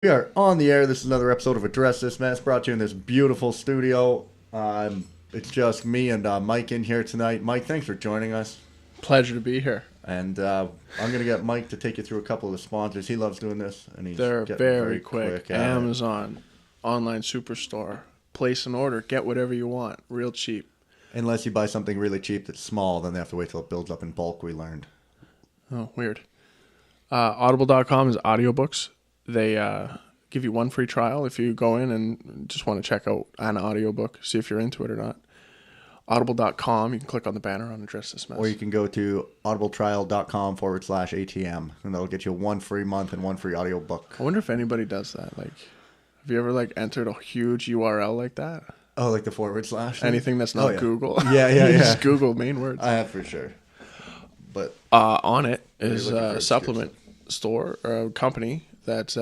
We are on the air. This is another episode of Address This Mess, brought to you in this beautiful studio. It's just me and Mike in here tonight. Mike, thanks for joining us. Pleasure to be here. And I'm going to get Mike to take you through a couple of the sponsors. He loves doing this. And he's They're getting very quick. at it. Amazon, online superstore. Place an order. Get whatever you want. Real cheap. Unless you buy something really cheap that's small, then they have to wait till it builds up in bulk, we learned. Oh, weird. Audible.com is audiobooks. They give you one free trial if you go in and just want to check out an audiobook, see if you're into it or not. Audible.com, you can click on the banner on Address This Mess. Or you can go to audibletrial.com/ATM, and that'll get you one free month and one free audiobook. I wonder if anybody does that. Like, have you ever entered a huge URL like that? Oh, like the / thing? Anything that's not yeah. Google. Yeah. Just Google main words. I have for sure. But on it is looking for a supplement store or a company that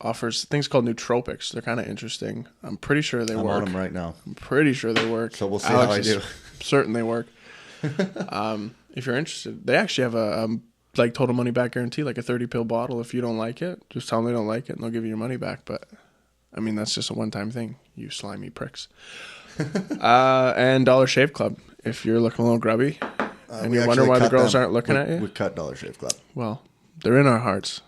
offers things called nootropics. They're kind of interesting. I'm pretty sure they I'm work. on them right now. I'm pretty sure they work. So we'll see Alex how I do. is certain they work. If you're interested, they actually have a total money back guarantee, like a 30-pill bottle. If you don't like it, just tell them they don't like it, and they'll give you your money back. But I mean, that's just a one-time thing. You slimy pricks. And Dollar Shave Club. If you're looking a little grubby and you wonder why the girls aren't looking at you, we cut Dollar Shave Club. well, they're in our hearts.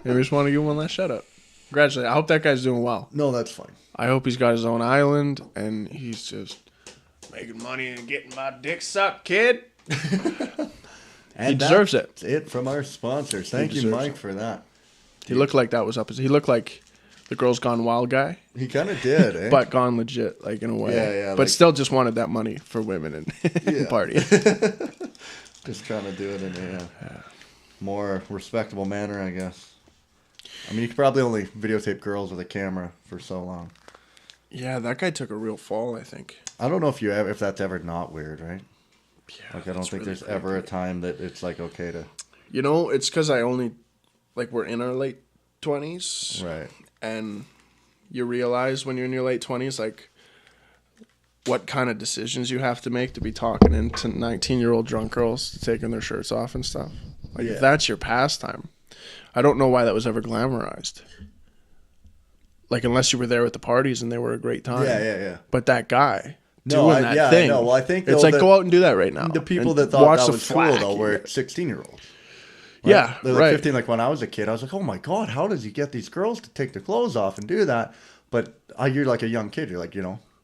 We just want to give one last shout out. Congratulations. I hope that guy's doing well. No, that's fine. I hope he's got his own island and he's just making money and getting my dick sucked, kid. And he deserves it. That's it from our sponsors. Thank you, Mike, for that. He looked like that was up. He looked like the Girls Gone Wild guy. He kind of did, eh? But gone legit, in a way. Yeah. But still just wanted that money for women and party. Just trying to do it in a more respectable manner, I guess. I mean, you could probably only videotape girls with a camera for so long. Yeah, that guy took a real fall, I think. I don't know if that's ever not weird, right? Yeah, I don't think really there's ever a time that it's okay to... It's because I only... we're in our late 20s. Right. And you realize when you're in your late 20s, what kind of decisions you have to make to be talking into 19-year-old drunk girls taking their shirts off and stuff. If that's your pastime. I don't know why that was ever glamorized. Unless you were there at the parties and they were a great time. Yeah. But that guy doing that thing. No, well, I think it's go out and do that right now. The people that thought that was cool, though, were 16-year-olds. Right? Yeah, they're right. 15. When I was a kid, I was like, oh my God, how does he get these girls to take their clothes off and do that? But you're like a young kid. You're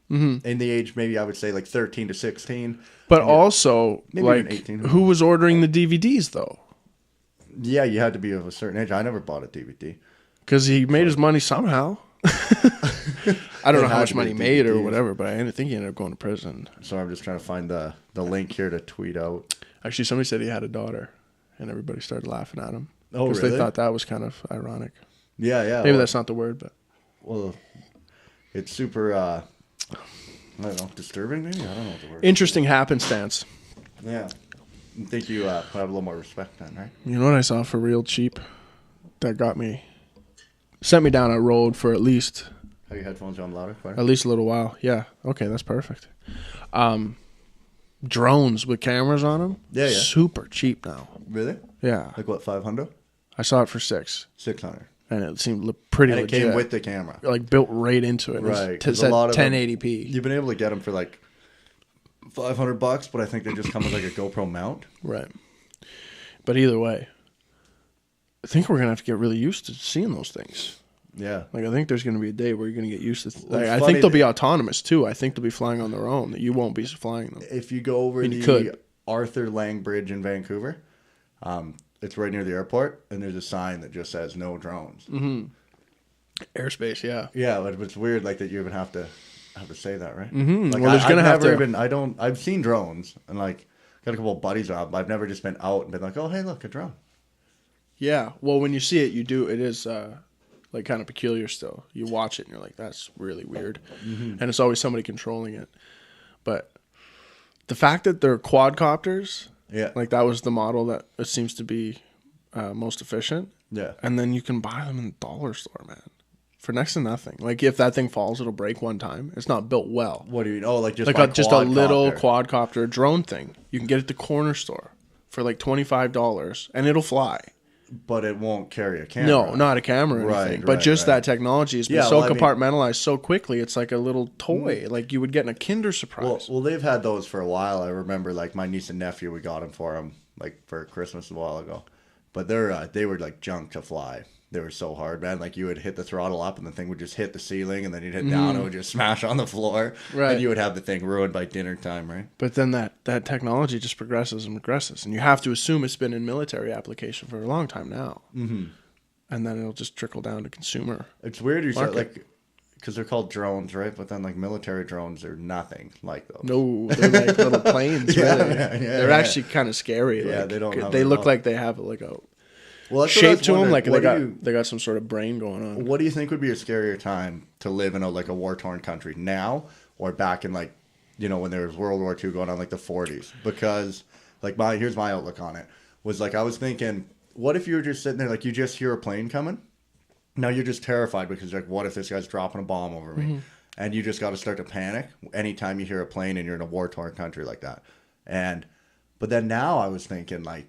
in the age, maybe I would say 13 to 16. But also, maybe even 18. Who was ordering the DVDs, though? Yeah, you had to be of a certain age. I never bought a DVD. Because he made his money somehow. I don't know how much money he made or whatever, but I think he ended up going to prison. So I'm just trying to find the link here to tweet out. Actually, somebody said he had a daughter, and everybody started laughing at him. Oh, really? Because they thought that was kind of ironic. Yeah. Maybe that's not the word, but... Well, it's super, I don't know, disturbing maybe? I don't know what the word is. Interesting happenstance. Yeah. I think you have a little more respect then, right? You know what I saw for real cheap that sent me down a road for at least... Have your headphones on louder? At least a little while. Yeah. Okay, that's perfect. Drones with cameras on them. Yeah. Super cheap now. Really? Yeah. Like what, 500? I saw it for $600. 600. And it seemed pretty legit. And it came with the camera. Built right into it. Right. It said 1080p. You've been able to get them for $500, but I think they just come with a GoPro mount. Right. But either way, I think we're going to have to get really used to seeing those things. Yeah. I think there's going to be a day where you're going to get used to I think they'll be autonomous, too. I think they'll be flying on their own. That you won't be flying them. If you go over the Arthur Lang Bridge in Vancouver, it's right near the airport, and there's a sign that just says no drones. Mm-hmm. Airspace, yeah. Yeah, but it's weird that you even have to say that, right? Mm-hmm. Well, there's going to have to... I've seen drones, and got a couple of buddies on, but I've never just been out and been like, oh, hey, look, a drone. Yeah, well, when you see it, you do. It is... kind of peculiar still. You watch it and you're like, that's really weird. Mm-hmm. And it's always somebody controlling it. But the fact that they're quadcopters, that was the model that it seems to be most efficient. Yeah. And then you can buy them in the dollar store, man. For next to nothing. If that thing falls, it'll break one time. It's not built well. What do you mean? Oh, just a little quadcopter drone thing. You can get it at the corner store for $25 and it'll fly. but it won't carry a camera. No, not a camera or anything. But just that technology has been compartmentalized so quickly. It's like a little toy, like you would get in a Kinder Surprise. Well, they've had those for a while. I remember, like, my niece and nephew, we got them for them, like, for Christmas a while ago. But they were like junk to fly. They were so hard, man. Like, you would hit the throttle up and the thing would just hit the ceiling, and then you'd hit down and it would just smash on the floor. Right. And you would have the thing ruined by dinner time, right? But then that technology just progresses and regresses. And you have to assume it's been in military application for a long time now. Mm-hmm. And then it'll just trickle down to consumer. It's weird you said, like, because they're called drones, right? But then, like, military drones are nothing like those. No, they're like little planes, really. They're actually kind of scary. Yeah, like, they don't. They look like they have like a shape to them, like they got some sort of brain going on. What do you think would be a scarier time to live in a war-torn country, now or back in, like, you know, when there was World War II going on, like the 40s? Because, like, here's my outlook on it. Was like, I was thinking, what if you were just sitting there, like, you just hear a plane coming? Now you're just terrified because, like, what if this guy's dropping a bomb over me? Mm-hmm. And you just got to start to panic anytime you hear a plane and you're in a war-torn country like that. But then now I was thinking, like,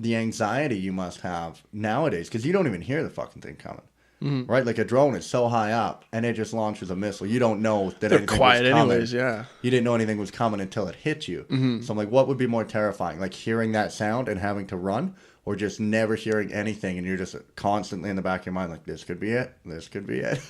the anxiety you must have nowadays, because you don't even hear the fucking thing coming, right? Like, a drone is so high up and it just launches a missile. You don't know that anything quiet was coming. Anyways, yeah. You didn't know anything was coming until it hit you. Mm-hmm. So I'm like, what would be more terrifying? Like, hearing that sound and having to run, or just never hearing anything and you're just constantly in the back of your mind, like, this could be it. This could be it.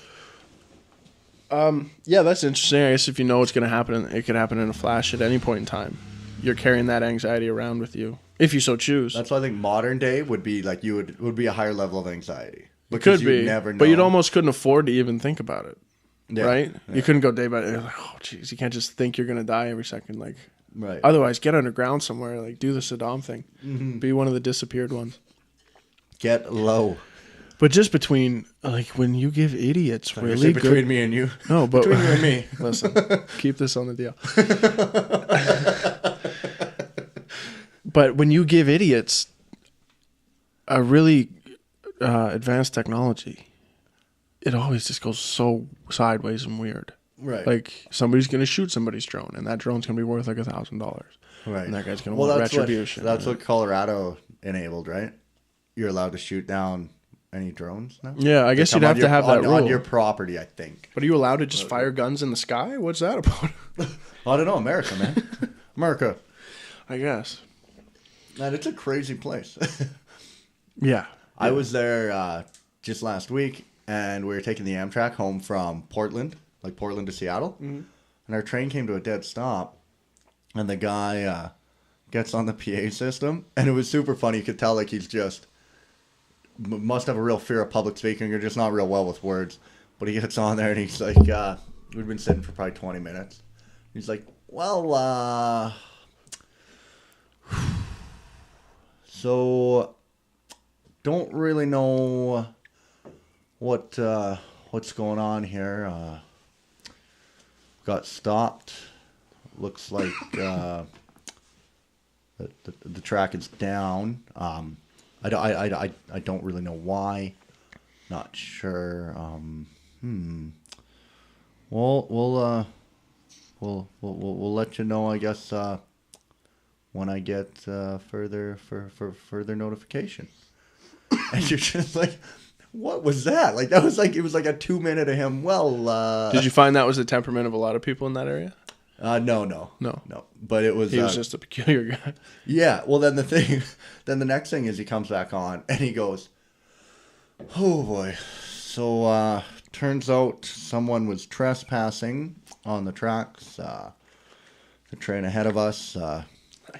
Yeah, that's interesting. I guess if you know what's going to happen, it could happen in a flash at any point in time. You're carrying that anxiety around with you, if you so choose. That's why I think modern day would be like would be a higher level of anxiety. Because you never know. But you'd almost couldn't afford to even think about it, right? Yeah. You couldn't go day by day. Like, oh, jeez, you can't just think you're going to die every second. Like, right. Otherwise, get underground somewhere. Like, do the Saddam thing. Mm-hmm. Be one of the disappeared ones. Get low. But just between, like, when you give idiots so really good... Between me and you. No, but... Between you and me. Listen, keep this on the deal. But when you give idiots a really advanced technology, it always just goes so sideways and weird. Right. Like, somebody's going to shoot somebody's drone, and that drone's going to be worth like $1,000. Right. And that guy's going to want retribution. That's what Colorado enabled, right? You're allowed to shoot down any drones now? Yeah, I guess you'd have to have that rule. On your property, I think. But are you allowed to just fire guns in the sky? What's that about? I don't know. America, man. America. I guess. Man, it's a crazy place. Yeah. I was there just last week, and we were taking the Amtrak home from Portland, like Portland to Seattle. Mm-hmm. And our train came to a dead stop, and the guy gets on the PA system, and it was super funny. You could tell, like, he's just... must have a real fear of public speaking or just not real well with words. But he gets on there and he's like, we've been sitting for probably 20 minutes. He's like, well, so don't really know what's going on here. Got stopped. Looks like the track is down. I don't really know why. Not sure. We'll let you know, I guess, when I get further notification. And you're just like, what was that? Like, that was like, it was like a 2 minute of him. Well, did you find that was the temperament of a lot of people in that area? No. But it was... He was just a peculiar guy. Yeah. Well, then the next thing is he comes back on and he goes, oh boy. So, turns out someone was trespassing on the tracks. The train ahead of us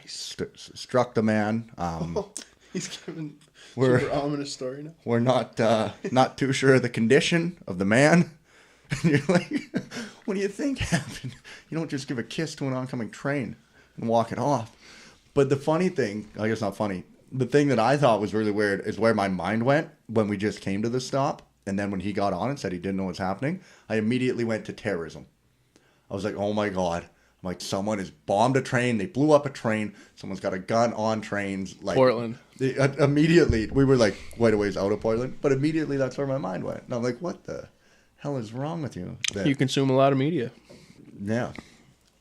struck the man. He's giving a super ominous story now. We're not too sure of the condition of the man. And you're like, what do you think happened? You don't just give a kiss to an oncoming train and walk it off. But the funny thing, I guess not funny, the thing that I thought was really weird is where my mind went when we just came to the stop. And then when he got on and said he didn't know what's happening, I immediately went to terrorism. I was like, oh my God. I'm like, someone has bombed a train. They blew up a train. Someone's got a gun on trains. Like, Portland. Immediately, we were like quite a ways out of Portland. But immediately that's where my mind went. And I'm like, what the hell is wrong with you? You consume a lot of media. Yeah.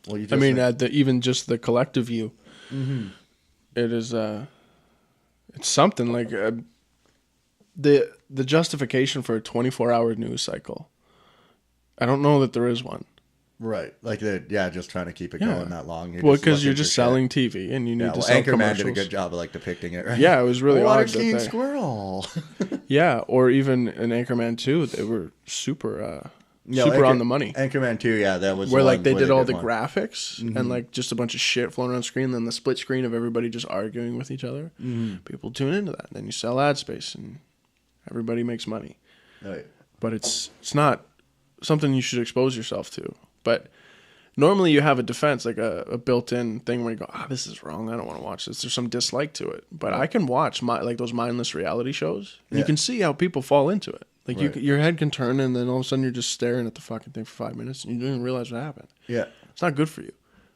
Well, you just even just the collective view. Mm-hmm. It is, it's something like, the justification for a 24-hour news cycle, I don't know that there is one. Right. Like, just trying to keep it going that long. Because you're just selling TV and you need to sell Anchorman commercials. did a good job of, like, depicting it, right? Yeah, it was really water odd. skiing squirrel. Yeah, or even in Anchorman 2, they were super on the money. Anchorman 2, that was where like they did all the graphics and like just a bunch of shit floating on screen, then the split screen of everybody just arguing with each other. People tune into that, and then you sell ad space, and everybody makes money. Right. But it's not something you should expose yourself to. But normally you have a defense, like a built-in thing where you go, this is wrong, I don't want to watch this. There's some dislike to it. But I can watch like those mindless reality shows, and you can see how people fall into it. Like your head can turn, and then all of a sudden you're just staring at the fucking thing for 5 minutes, and you don't even realize what happened. Yeah. It's not good for you.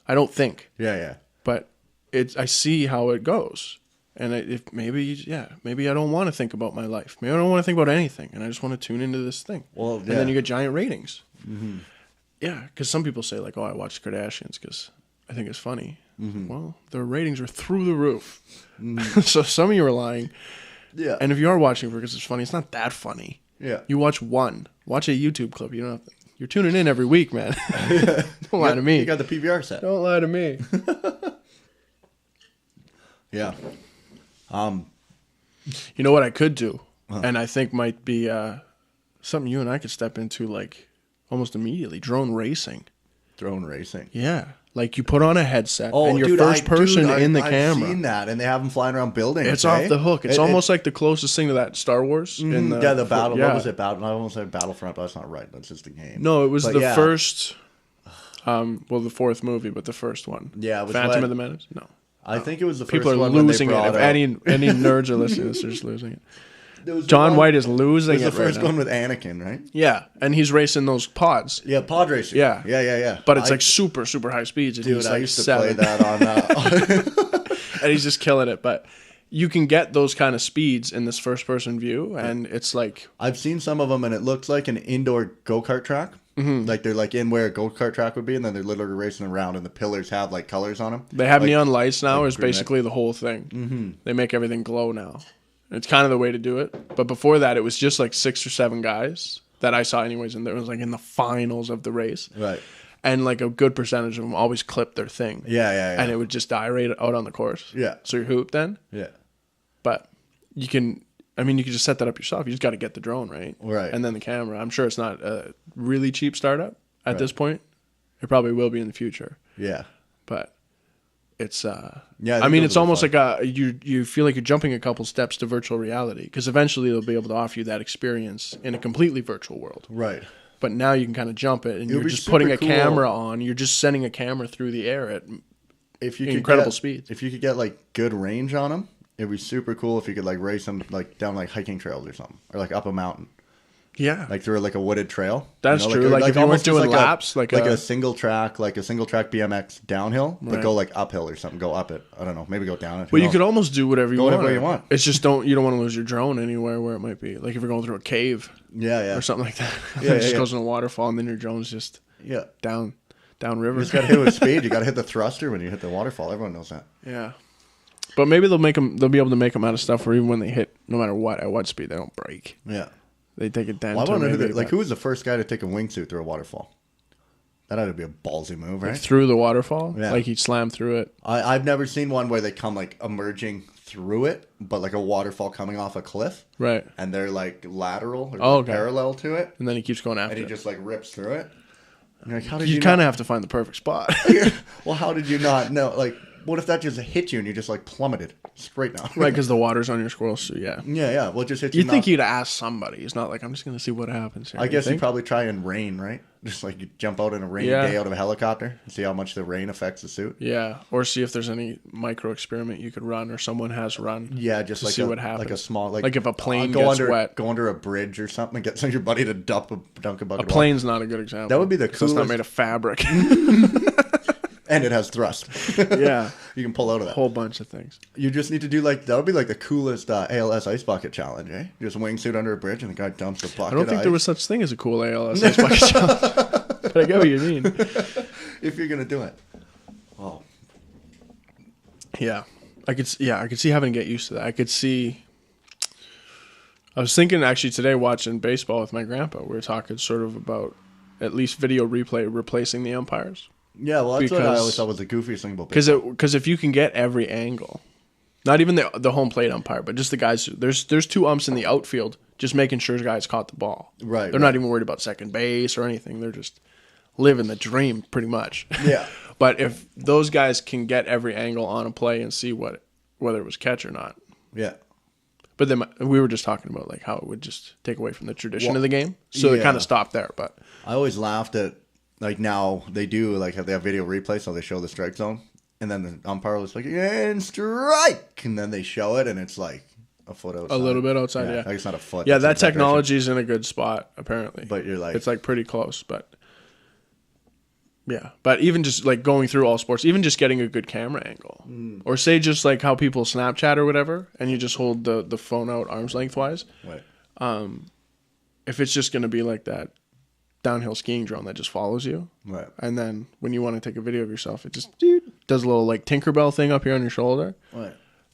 I don't think. Yeah. But I see how it goes. And maybe I don't want to think about my life. Maybe I don't want to think about anything, and I just want to tune into this thing. Well, and then you get giant ratings. Mm-hmm. Yeah, because some people say, like, I watch the Kardashians because I think it's funny. Mm-hmm. Well, their ratings are through the roof. Mm-hmm. So some of you are lying. Yeah. And if you are watching it because it's funny, it's not that funny. Yeah. You watch a YouTube clip. You're tuning in every week, man. Don't lie to me. You got the PVR set. Don't lie to me. Yeah. You know what I could do, and I think might be something you and I could step into, like, almost immediately. Drone racing. Drone racing. Yeah. Like, you put on a headset, and you're first person in the camera. I've seen that, and they have them flying around buildings. It's off the hook. It's almost like the closest thing to that Star Wars. The battle. Yeah. What was it? I almost said Battlefront, but that's not right. That's just the game. No, it was the first, the fourth movie, but the first one. Yeah. It was Phantom of the Menace? No. I think it was the first one. People are losing it. If any nerds are listening to this, they're just losing it. John White is losing it. It was the first one with Anakin, right? Yeah, and he's racing those pods. Yeah, pod racing. Yeah. But it's like super, super high speeds. And dude, I used to play that on... and he's just killing it. But you can get those kind of speeds in this first-person view, and it's like... I've seen some of them, and it looks like an indoor go-kart track. Mm-hmm. Like they're like in where a go-kart track would be, and then they're literally racing around, and the pillars have like colors on them. They have neon lights now, is basically the whole thing. Mm-hmm. They make everything glow now. It's kind of the way to do it. But before that, it was just like 6 or 7 guys that I saw anyways, and there was like in the finals of the race. Right. And like a good percentage of them always clipped their thing. Yeah. And it would just die right out on the course. Yeah. So you're hooped then. Yeah. But you can just set that up yourself. You just got to get the drone, right? Right. And then the camera. I'm sure it's not a really cheap startup at this point. It probably will be in the future. Yeah. But it's it's almost like you feel like you're jumping a couple steps to virtual reality, because eventually they'll be able to offer you that experience in a completely virtual world. Right. But now you can kind of jump it, and you're just putting a camera on. You're just sending a camera through the air at incredible speeds. If you could get like good range on them, it'd be super cool if you could like race them like down like hiking trails or something, or like up a mountain. Yeah, like through like a wooded trail. That's true. Like if you weren't doing laps, like a single track BMX downhill, but go like uphill or something. Go up it. I don't know. Maybe go down it. Well, you could almost do whatever you want. Whatever you want. It's just you don't want to lose your drone anywhere where it might be. Like if you're going through a cave. Yeah. Or something like that. It just goes in a waterfall, and then your drone's just down river. You just got to hit with speed. You got to hit the thruster when you hit the waterfall. Everyone knows that. Yeah. But maybe they'll be able to make them out of stuff where even when they hit, no matter what, at what speed, they don't break. Yeah. They take it down. Well, I wonder who was the first guy to take a wingsuit through a waterfall? That had to be a ballsy move, right? Like through the waterfall? Yeah. Like he slammed through it? I've never seen one where they come like emerging through it, but like a waterfall coming off a cliff. Right. And they're like lateral or parallel to it. And then he keeps going after it. And he just like rips through it. And you're like, how did you kind of have to find the perfect spot. Well, how did you not know? Like, what if that just hit you and you just like plummeted straight down? Right, because the water's on your squirrel suit, yeah. Yeah. Well, it just hits you. You'd think you'd ask somebody. It's not like, I'm just going to see what happens here. I guess you'd probably try in rain, right? Just like you jump out in a rainy day out of a helicopter and see how much the rain affects the suit. Yeah, or see if there's any micro experiment you could run or someone has run. Yeah, just like see what happens. Like a small, like if a plane gets wet. Go under a bridge or something and get your buddy to dunk a bucket. A plane's not a good example. That would be the coolest. It's not made of fabric. And it has thrust. Yeah. You can pull out of that. A whole bunch of things. You just need to do that would be like the coolest ALS ice bucket challenge, eh? You just wingsuit under a bridge and the guy dumps the bucket. I don't think there was such thing as a cool ALS ice bucket challenge. But I get what you mean. If you're going to do it. Oh. Yeah. I could see having to get used to that. I could see I was thinking actually today watching baseball with my grandpa. We were talking sort of about at least video replay replacing the umpires. Yeah, well, that's what I always thought was the goofiest thing about baseball. Because if you can get every angle, not even the home plate umpire, but just the guys. There's 2 umps in the outfield just making sure the guys caught the ball. Right. They're not even worried about second base or anything. They're just living the dream pretty much. Yeah. But if those guys can get every angle on a play and see whether it was catch or not. Yeah. But then we were just talking about like how it would just take away from the tradition of the game. So it kind of stopped there. But I always laughed at like now they do like they have video replay, so they show the strike zone, and then the umpire was like, and strike, and then they show it, and it's like a foot outside. A little bit outside, yeah. Like it's not a foot. Yeah, that technology is in a good spot apparently. But you're like, it's like pretty close, but. Yeah, but even just like going through all sports, even just getting a good camera angle, or say just like how people Snapchat or whatever, and you just hold the phone out arm's lengthwise. Right. If it's just going to be like that downhill skiing drone that just follows you, right, and then when you want to take a video of yourself, it just does a little like Tinkerbell thing up here on your shoulder, right,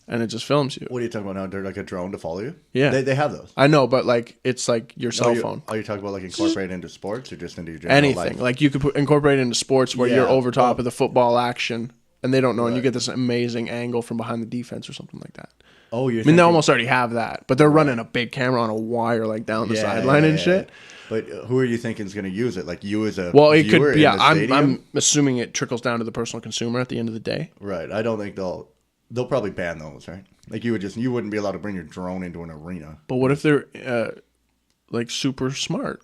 and it just films you. What are you talking about now? They're like a drone to follow you? Yeah, they have those. I know, but like it's like your cell phone. Are you talking about like incorporate into sports or just into your general anything? life? Like you could incorporate it into sports where you're over top of the football action, and they don't know, and you get this amazing angle from behind the defense or something like that. Oh, I mean, they almost already have that, but they're running a big camera on a wire like down the sideline and shit. But who are you thinking is going to use it? Like you as a it viewer could. Yeah, in the stadium? I'm assuming it trickles down to the personal consumer at the end of the day. Right. I don't think they'll probably ban those, right? Like you wouldn't be allowed to bring your drone into an arena. But what if they're like super smart,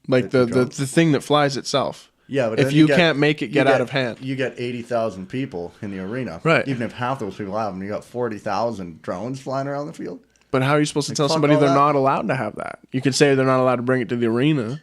like the thing that flies itself? Yeah, but if you can't make it get out of hand, you get 80,000 people in the arena, right? Even if half those people have them, you got 40,000 drones flying around the field. But how are you supposed to tell somebody they're not allowed to have that? You could say they're not allowed to bring it to the arena,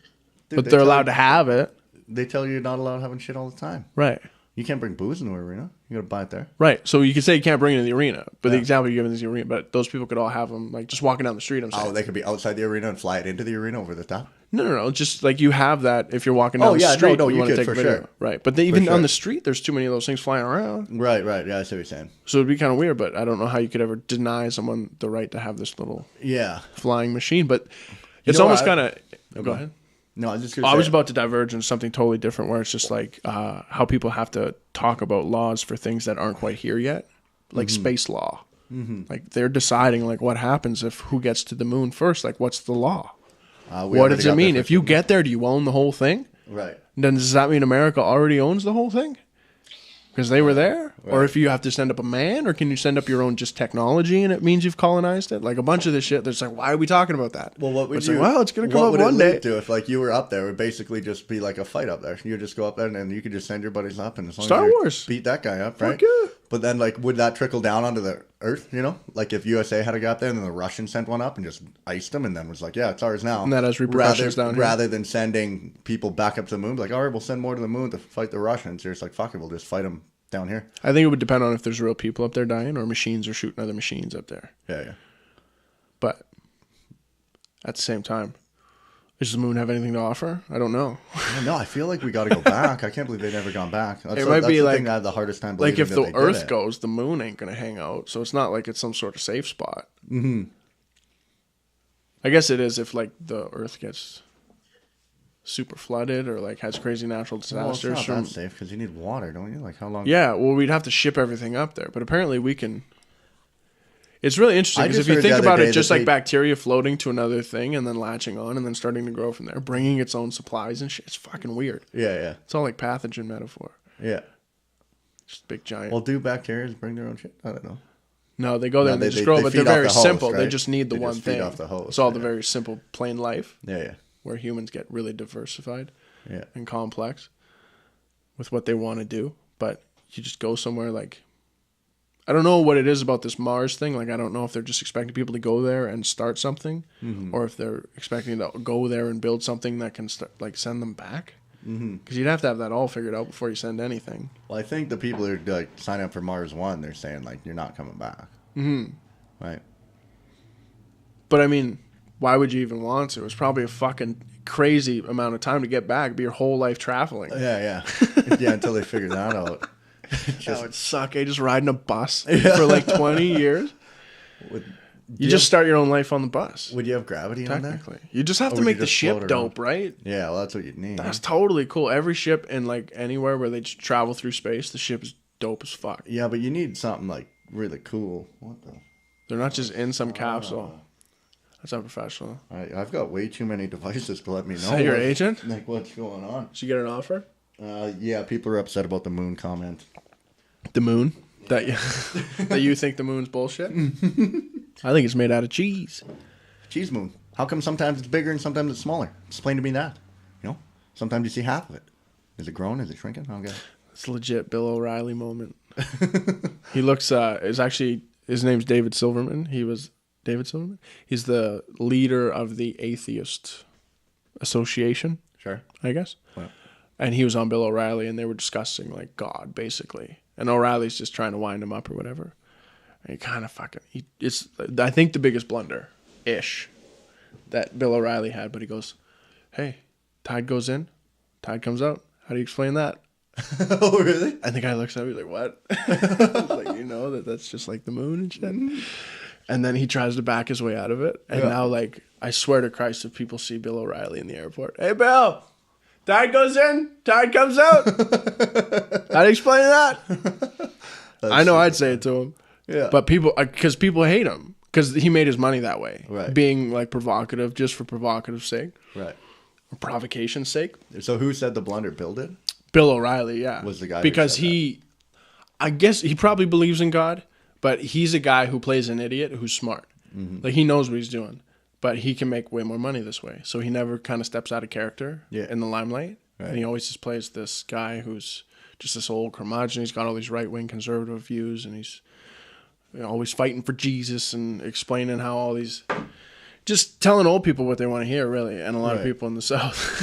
but they're allowed to have it. They tell you you're not allowed having shit all the time. Right. You can't bring booze into an arena. You got to buy it there. Right. So you could say you can't bring it to the arena, but the example you're giving is the arena. But those people could all have them, like just walking down the street. I'm saying. Oh, they could be outside the arena and fly it into the arena over the top. No. Just like you have that if you're walking down the street. No, you want to take a video. Sure. Right. But even on the street, there's too many of those things flying around. Right. Yeah, I see what you're saying. So it'd be kind of weird, but I don't know how you could ever deny someone the right to have this little flying machine. But it's almost kind of. Go ahead. No, I was just I was about to diverge into something totally different where it's just like how people have to talk about laws for things that aren't quite here yet, like space law. Like they're deciding like what happens if who gets to the moon first. Like what's the law? What does it mean? If you get there, do you own the whole thing? Right. Then does that mean America already owns the whole thing? Because they were there? Right. Or if you have to send up a man, or can you send up your own just technology and it means you've colonized it? Like a bunch of this shit, there's like, why are we talking about that? Well, what would it's going to come up one day. To if like you were up there, it would basically just be like a fight up there. You would just go up there and then you could just send your buddies up and as long Star as Wars. Beat that guy up, right? Fuck yeah. But then like would that trickle down onto the earth, you know? Like if USA had a guy up there and then the Russians sent one up and just iced them and then was like, yeah, it's ours now. And that has repercussions down here. Rather than sending people back up to the moon, like, all right, we'll send more to the moon to fight the Russians. You're just like, fuck it, we'll just fight them down here. I think it would depend on if there's real people up there dying or machines are shooting other machines up there. Yeah. But at the same time, does the moon have anything to offer? I don't know. No, I feel like we got to go back. I can't believe they've never gone back. That's the thing I have the hardest time believing. Like if the Earth goes, the moon ain't going to hang out. So it's not like it's some sort of safe spot. Mm-hmm. I guess it is if like the Earth gets super flooded or like has crazy natural disasters. Well, it's not that safe because you need water, don't you? Like how long? Yeah, well, we'd have to ship everything up there, but apparently we can. It's really interesting because if you think about it, just like bacteria floating to another thing and then latching on and then starting to grow from there, bringing its own supplies and shit. It's fucking weird. Yeah. It's all like pathogen metaphor. Yeah. Just big giant. Well, do bacteria bring their own shit? I don't know. No, they go there and they just grow, but they're very simple. They just need the one thing. It's all the very simple, plain life. Yeah. Where humans get really diversified and complex with what they want to do. But you just go somewhere like, I don't know what it is about this Mars thing. Like, I don't know if they're just expecting people to go there and start something or if they're expecting to go there and build something that can start, like send them back. Because you'd have to have that all figured out before you send anything. Well, I think the people who are like signing up for Mars One, they're saying like, you're not coming back. Right. But I mean, why would you even want to? It's probably a fucking crazy amount of time to get back. It'd be your whole life traveling. Yeah. Yeah, until they figure that out. That would suck. Just riding a bus for like 20 years. You just start your own life on the bus. Would you have gravity on there? Technically. You just have to make the ship dope, right? Yeah, well, that's what you need. That's totally cool. Every ship in like anywhere where they travel through space, the ship is dope as fuck. Yeah, but you need something like really cool. What the? They're not just in some capsule. That's unprofessional. I've got way too many devices to let me know. Is that your agent? Like, what's going on? Did you get an offer? Yeah, people are upset about the moon comment. The moon? That you think the moon's bullshit? I think it's made out of cheese. Cheese moon. How come sometimes it's bigger and sometimes it's smaller? Explain to me that. You know? Sometimes you see half of it. Is it growing? Is it shrinking? Okay. It's a legit Bill O'Reilly moment. He looks, his name's David Silverman. David Silverman? He's the leader of the Atheist Association. Sure. I guess. Wow. And he was on Bill O'Reilly, and they were discussing, like, God, basically. And O'Reilly's just trying to wind him up or whatever. And he kind of I think the biggest blunder-ish that Bill O'Reilly had, but he goes, hey, tide goes in, tide comes out. How do you explain that? Oh, really? I think I looked at him, he's like, what? I was like, you know, that's just like the moon and shit. And then he tries to back his way out of it. And now, like, I swear to Christ, if people see Bill O'Reilly in the airport, hey, Bill, tide goes in, tide comes out. How do you explain that? I know I'd say it to him. Yeah. But because people hate him. Because he made his money that way. Right. Being, like, provocative just for provocative sake. Right. Or provocation's sake. So who said the blunder? Bill did? Bill O'Reilly, yeah. Was the guy because I guess he probably believes in God, but he's a guy who plays an idiot who's smart. Mm-hmm. Like, he knows what he's doing. But he can make way more money this way. So he never kind of steps out of character in the limelight. Right. And he always just plays this guy who's just this old curmudgeon. He's got all these right-wing conservative views, and he's always fighting for Jesus and explaining how all these... Just telling old people what they want to hear, really, and a lot of people in the South.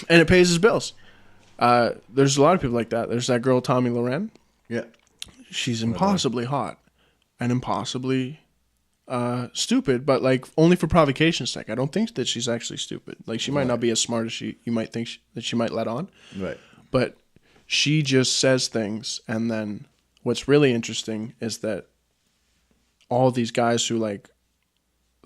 And it pays his bills. There's a lot of people like that. There's that girl, Tommy Loren. Yeah. She's impossibly hot and impossibly stupid, but like only for provocation's sake. I don't think that she's actually stupid. Like, she might not be as smart as you might think that she might let on. Right. But she just says things, and then what's really interesting is that all these guys who like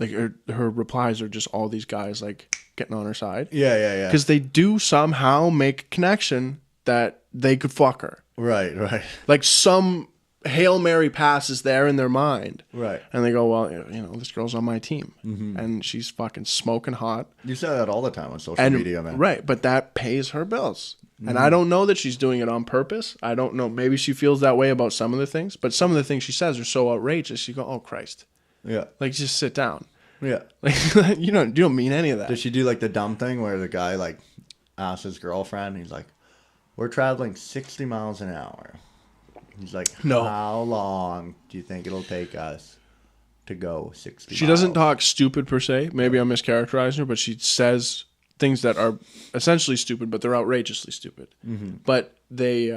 her replies are just all these guys like getting on her side. Yeah. Because they do somehow make a connection that they could fuck her. Right. Like some Hail Mary pass is there in their mind. Right. And they go, well, this girl's on my team. Mm-hmm. And she's fucking smoking hot. You say that all the time on social media, man. Right. But that pays her bills. Mm-hmm. And I don't know that she's doing it on purpose. I don't know. Maybe she feels that way about some of the things. But some of the things she says are so outrageous. You go, oh, Christ. Yeah. Like, just sit down. Yeah. Like, you don't mean any of that. Does she do like the dumb thing where the guy like asks his girlfriend, he's like, we're traveling 60 miles an hour. He's like, how long do you think it'll take us to go 60 miles? She doesn't talk stupid per se. Maybe I'm mischaracterizing her, but she says things that are essentially stupid, but they're outrageously stupid. Mm-hmm. But they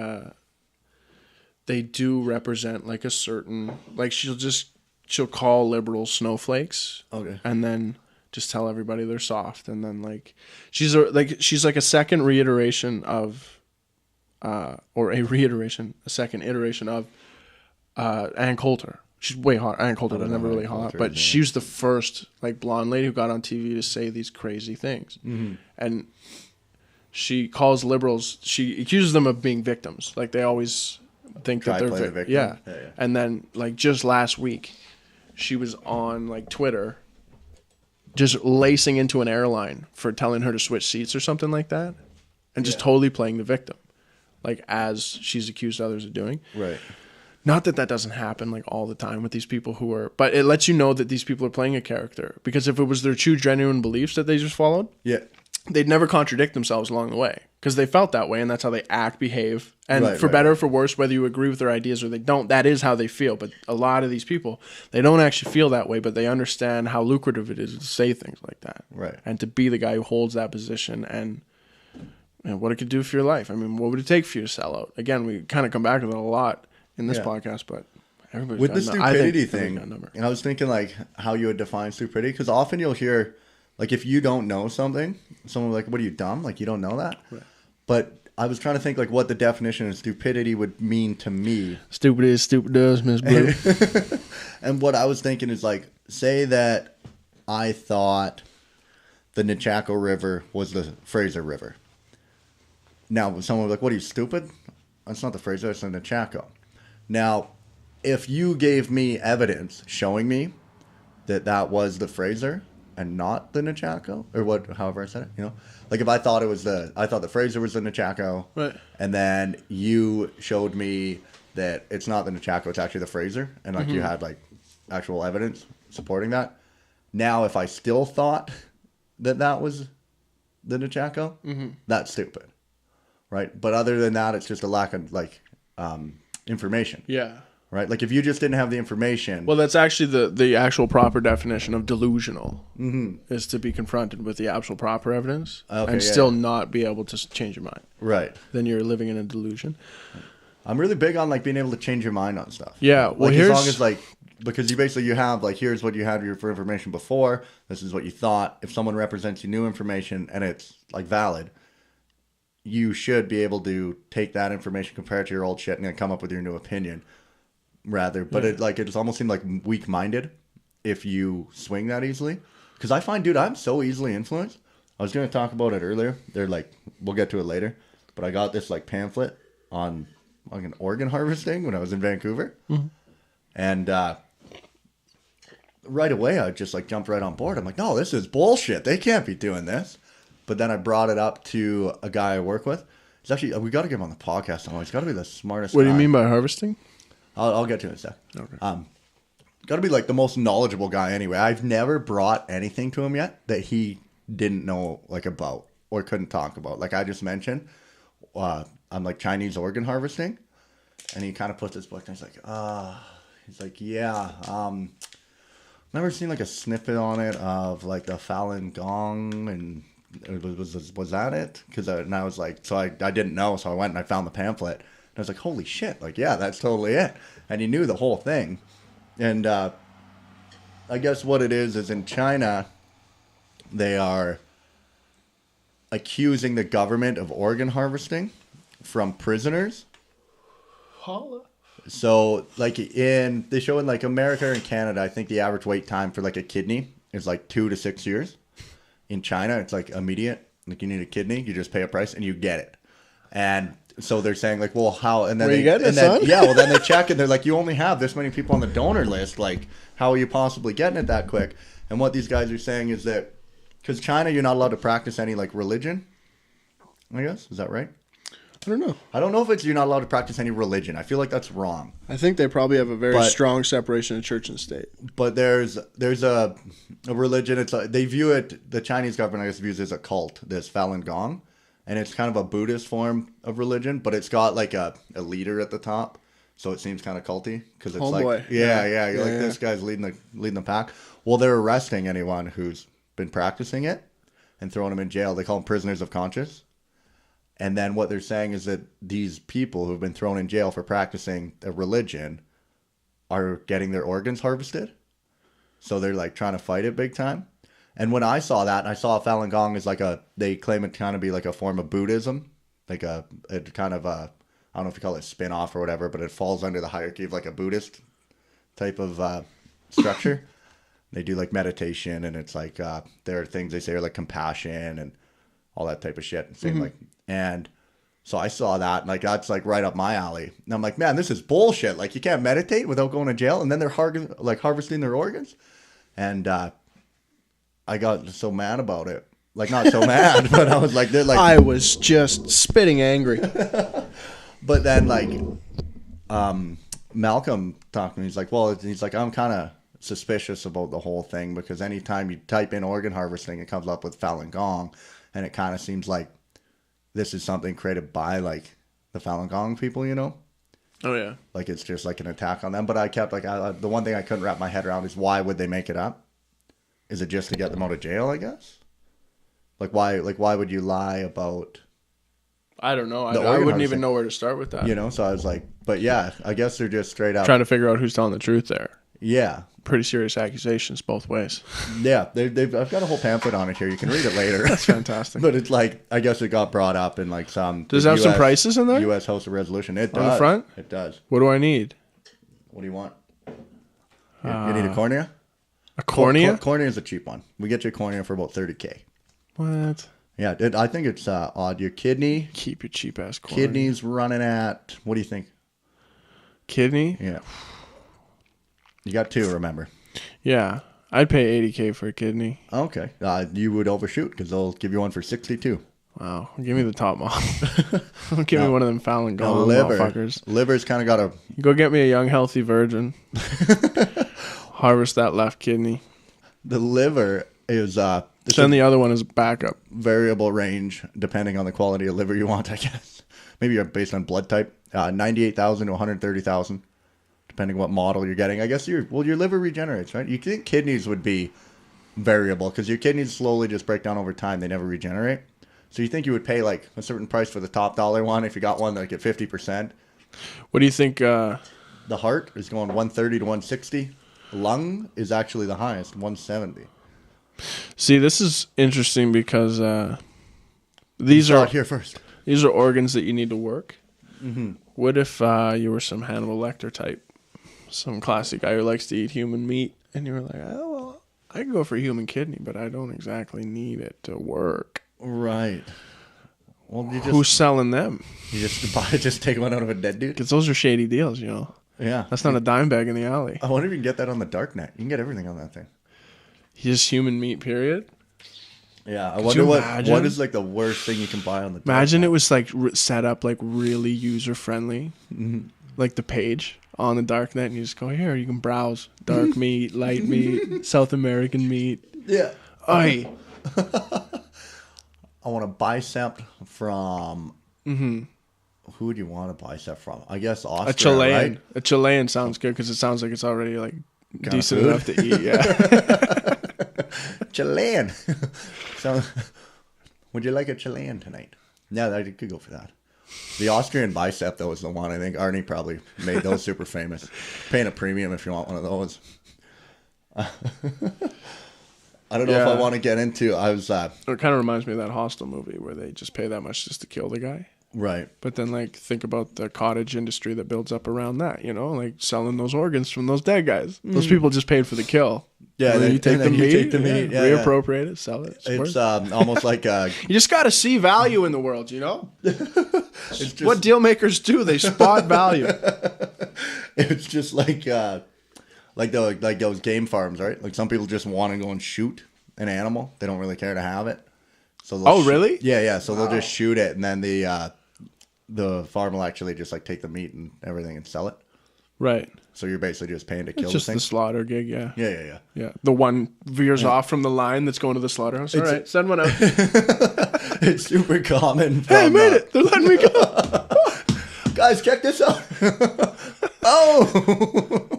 do represent like a certain, like she'll call liberals snowflakes. Okay. And then just tell everybody they're soft. And then like, she's like a second reiteration of, a second iteration of Ann Coulter. She's way hot. Ann Coulter was never really hot, but she was the first like blonde lady who got on TV to say these crazy things. Mm-hmm. And she calls liberals, she accuses them of being victims. Like they always think that they're victims. Yeah. And then like just last week, she was on like Twitter just lacing into an airline for telling her to switch seats or something like that. And just totally playing the victim. Like as she's accused others of doing. Right. Not that doesn't happen like all the time with these people who are, but it lets you know that these people are playing a character. Because if it was their true genuine beliefs that they just followed, they'd never contradict themselves along the way. Because they felt that way and that's how they act, behave. And for better or for worse, whether you agree with their ideas or they don't, that is how they feel. But a lot of these people, they don't actually feel that way, but they understand how lucrative it is to say things like that. Right. And to be the guy who holds that position and what it could do for your life. I mean, what would it take for you to sell out? Again, we kind of come back to that a lot in this podcast, but everybody's with the stupidity thing. And I was thinking like how you would define stupidity, because often you'll hear like if you don't know something, someone will be like, "What are you, dumb? Like you don't know that?" Right. But I was trying to think like what the definition of stupidity would mean to me. Stupid is, stupid does, Miss Blue. And what I was thinking is like, say that I thought the Nechako River was the Fraser River. Now, someone would be like, what are you, stupid? That's not the Fraser, it's the Nechako. Now, if you gave me evidence showing me that that was the Fraser and not the Nechako, or what, however I said it, you know, like if I thought the Fraser was the Nechako, Right. and then you showed me that it's not the Nechako, it's actually the Fraser, and like you had like actual evidence supporting that. Now, if I still thought that that was the Nechako, that's stupid, right? But other than that, it's just a lack of like information. Yeah. Right? Like if you just didn't have the information. Well, that's actually the actual proper definition of delusional is to be confronted with the actual proper evidence and still not be able to change your mind. Right. Then you're living in a delusion. I'm really big on like being able to change your mind on stuff. Yeah. Well, like as long as like, because you have like, here's what you had for information before. This is what you thought. If someone represents you new information and it's like valid, you should be able to take that information, compare it to your old shit, and then come up with your new opinion. But it almost seemed like weak-minded if you swing that easily. Because I find, dude, I'm so easily influenced. I was going to talk about it earlier. They're like, we'll get to it later. But I got this like pamphlet on like an organ harvesting when I was in Vancouver. And right away, I just like jumped right on board. I'm like, no, this is bullshit. They can't be doing this. But then I brought it up to a guy I work with. It's actually, we got to get him on the podcast. He's got to be the smartest guy. What do you mean by harvesting? I'll get to it in a sec. Okay. Got to be like the most knowledgeable guy anyway. I've never brought anything to him yet that he didn't know like about or couldn't talk about. Like I just mentioned, I'm like Chinese organ harvesting, and he kind of puts his book and he's like, yeah, never seen like a snippet on it of like the Falun Gong, and was that it? Because and I was like, so I didn't know, so I went and I found the pamphlet. I was like, holy shit, like, yeah, that's totally it. And he knew the whole thing. And I guess what it is in China, they are accusing the government of organ harvesting from prisoners. Holla. So, like, they show in, like, America and Canada, I think the average wait time for, like, a kidney is, like, 2 to 6 years. In China, it's, like, immediate. Like, you need a kidney, you just pay a price, and you get it. And so they're saying like, well, how? And then then they check and they're like, you only have this many people on the donor list. Like, how are you possibly getting it that quick? And what these guys are saying is that because China, you're not allowed to practice any like religion. I guess is that right? I don't know. I don't know if you're not allowed to practice any religion. I feel like that's wrong. I think they probably have a very strong separation of church and state. But there's a religion. They view it. The Chinese government, I guess, views it as a cult. This Falun Gong. And it's kind of a Buddhist form of religion, but it's got like a leader at the top, so it seems kind of culty because it's this guy's leading the pack. Well, they're arresting anyone who's been practicing it and throwing them in jail. They call them prisoners of conscience. And then what they're saying is that these people who've been thrown in jail for practicing a religion are getting their organs harvested. So they're like trying to fight it big time. And when I saw that, and I saw Falun Gong as like they claim it kind of be like a form of Buddhism, like I don't know if you call it spin-off or whatever, but it falls under the hierarchy of like a Buddhist type of structure. They do like meditation, and it's like there are things they say are like compassion and all that type of shit. And so I saw that, and like that's like right up my alley. And I'm like, man, this is bullshit. Like you can't meditate without going to jail, and then they're harvesting their organs, and I got so mad about it. Like, not so mad, but I was like, they're like... I was just spitting angry. But then, like, Malcolm talked to me. He's like, I'm kind of suspicious about the whole thing because anytime you type in organ harvesting, it comes up with Falun Gong. And it kind of seems like this is something created by, like, the Falun Gong people, you know? Oh, yeah. Like, it's just, like, an attack on them. But I kept, like, the one thing I couldn't wrap my head around is why would they make it up? Is it just to get them out of jail, I guess? Like, why would you lie about... I don't know. I wouldn't even know where to start with that. You know, so I was like... But, yeah, I guess they're just straight up... Trying to figure out who's telling the truth there. Yeah. Pretty serious accusations both ways. Yeah. I've got a whole pamphlet on it here. You can read it later. That's fantastic. But it's like, I guess it got brought up in like some. Does it have some prices in there? U.S. House of Resolution. It does. On the front? It does. What do I need? What do you want? You need a cornea? A cornea? Cornea is a cheap one. We get you a cornea for about $30,000. What? Yeah, I think it's odd. Your kidney. Keep your cheap ass cornea. Kidney's running at, what do you think? Kidney? Yeah. You got two, remember? Yeah. I'd pay $80,000 for a kidney. Okay. You would overshoot because they'll give you one for $62,000. Wow. Give me the top model. Give me one of them Fallon Gone motherfuckers. Liver's kind of got a... Go get me a young, healthy virgin. Harvest that left kidney. The liver is... Then the other one is backup. Variable range, depending on the quality of liver you want, I guess. Maybe you're based on blood type. 98,000 to 130,000, depending what model you're getting. I guess your liver regenerates, right? You think kidneys would be variable because your kidneys slowly just break down over time. They never regenerate. So you think you would pay like a certain price for the top dollar one if you got one like at 50%? What do you think? The heart is going 130 to 160. Lung is actually the highest, 170. See, this is interesting because these are here first. These are organs that you need to work. Mm-hmm. What if you were some Hannibal Lecter type, some classic guy who likes to eat human meat, and you were like, oh, well, I can go for a human kidney, but I don't exactly need it to work. Right. Well, who's selling them? You just take one out of a dead dude? Because those are shady deals, you know. Yeah. That's not a dime bag in the alley. I wonder if you can get that on the dark net. You can get everything on that thing. Just human meat, period? Yeah, I wonder what is like the worst thing you can buy on the dark Imagine net. It was like set up like really user-friendly, like the page on the dark net, and you just go, here, you can browse dark meat, light meat, South American meat. Yeah. Aye. I want a bicep from... Who would you want a bicep from? I guess Austria, a Chilean. right? A Chilean sounds good because it sounds like it's already like Kind decent enough to eat. Yeah. Chilean. So, would you like a Chilean tonight? Yeah, I could go for that. The Austrian bicep, though, is the one I think Arnie probably made those super famous. Paying a premium if you want one of those. I don't know if I want to get into... It kind of reminds me of that Hostel movie where they just pay that much just to kill the guy. Right. But then, like, think about the cottage industry that builds up around that, you know? Like, selling those organs from those dead guys. Those people just paid for the kill. Yeah, and then you take the meat, reappropriate yeah. it, sell it. It's almost like... You just got to see value in the world, you know? It's just, what deal makers do, they spot value. It's just like those game farms, right? Like some people just want to go and shoot an animal. They don't really care to have it. So really? Yeah. So they'll just shoot it, and then the farm will actually just like take the meat and everything and sell it. Right. So you're basically just paying to kill it's the just thing. the slaughter gig, yeah. Yeah. The one veers off from the line that's going to the slaughterhouse. All right, send one out. It's super common. Hey, I made it. They're letting me go. Guys, check this out. Oh.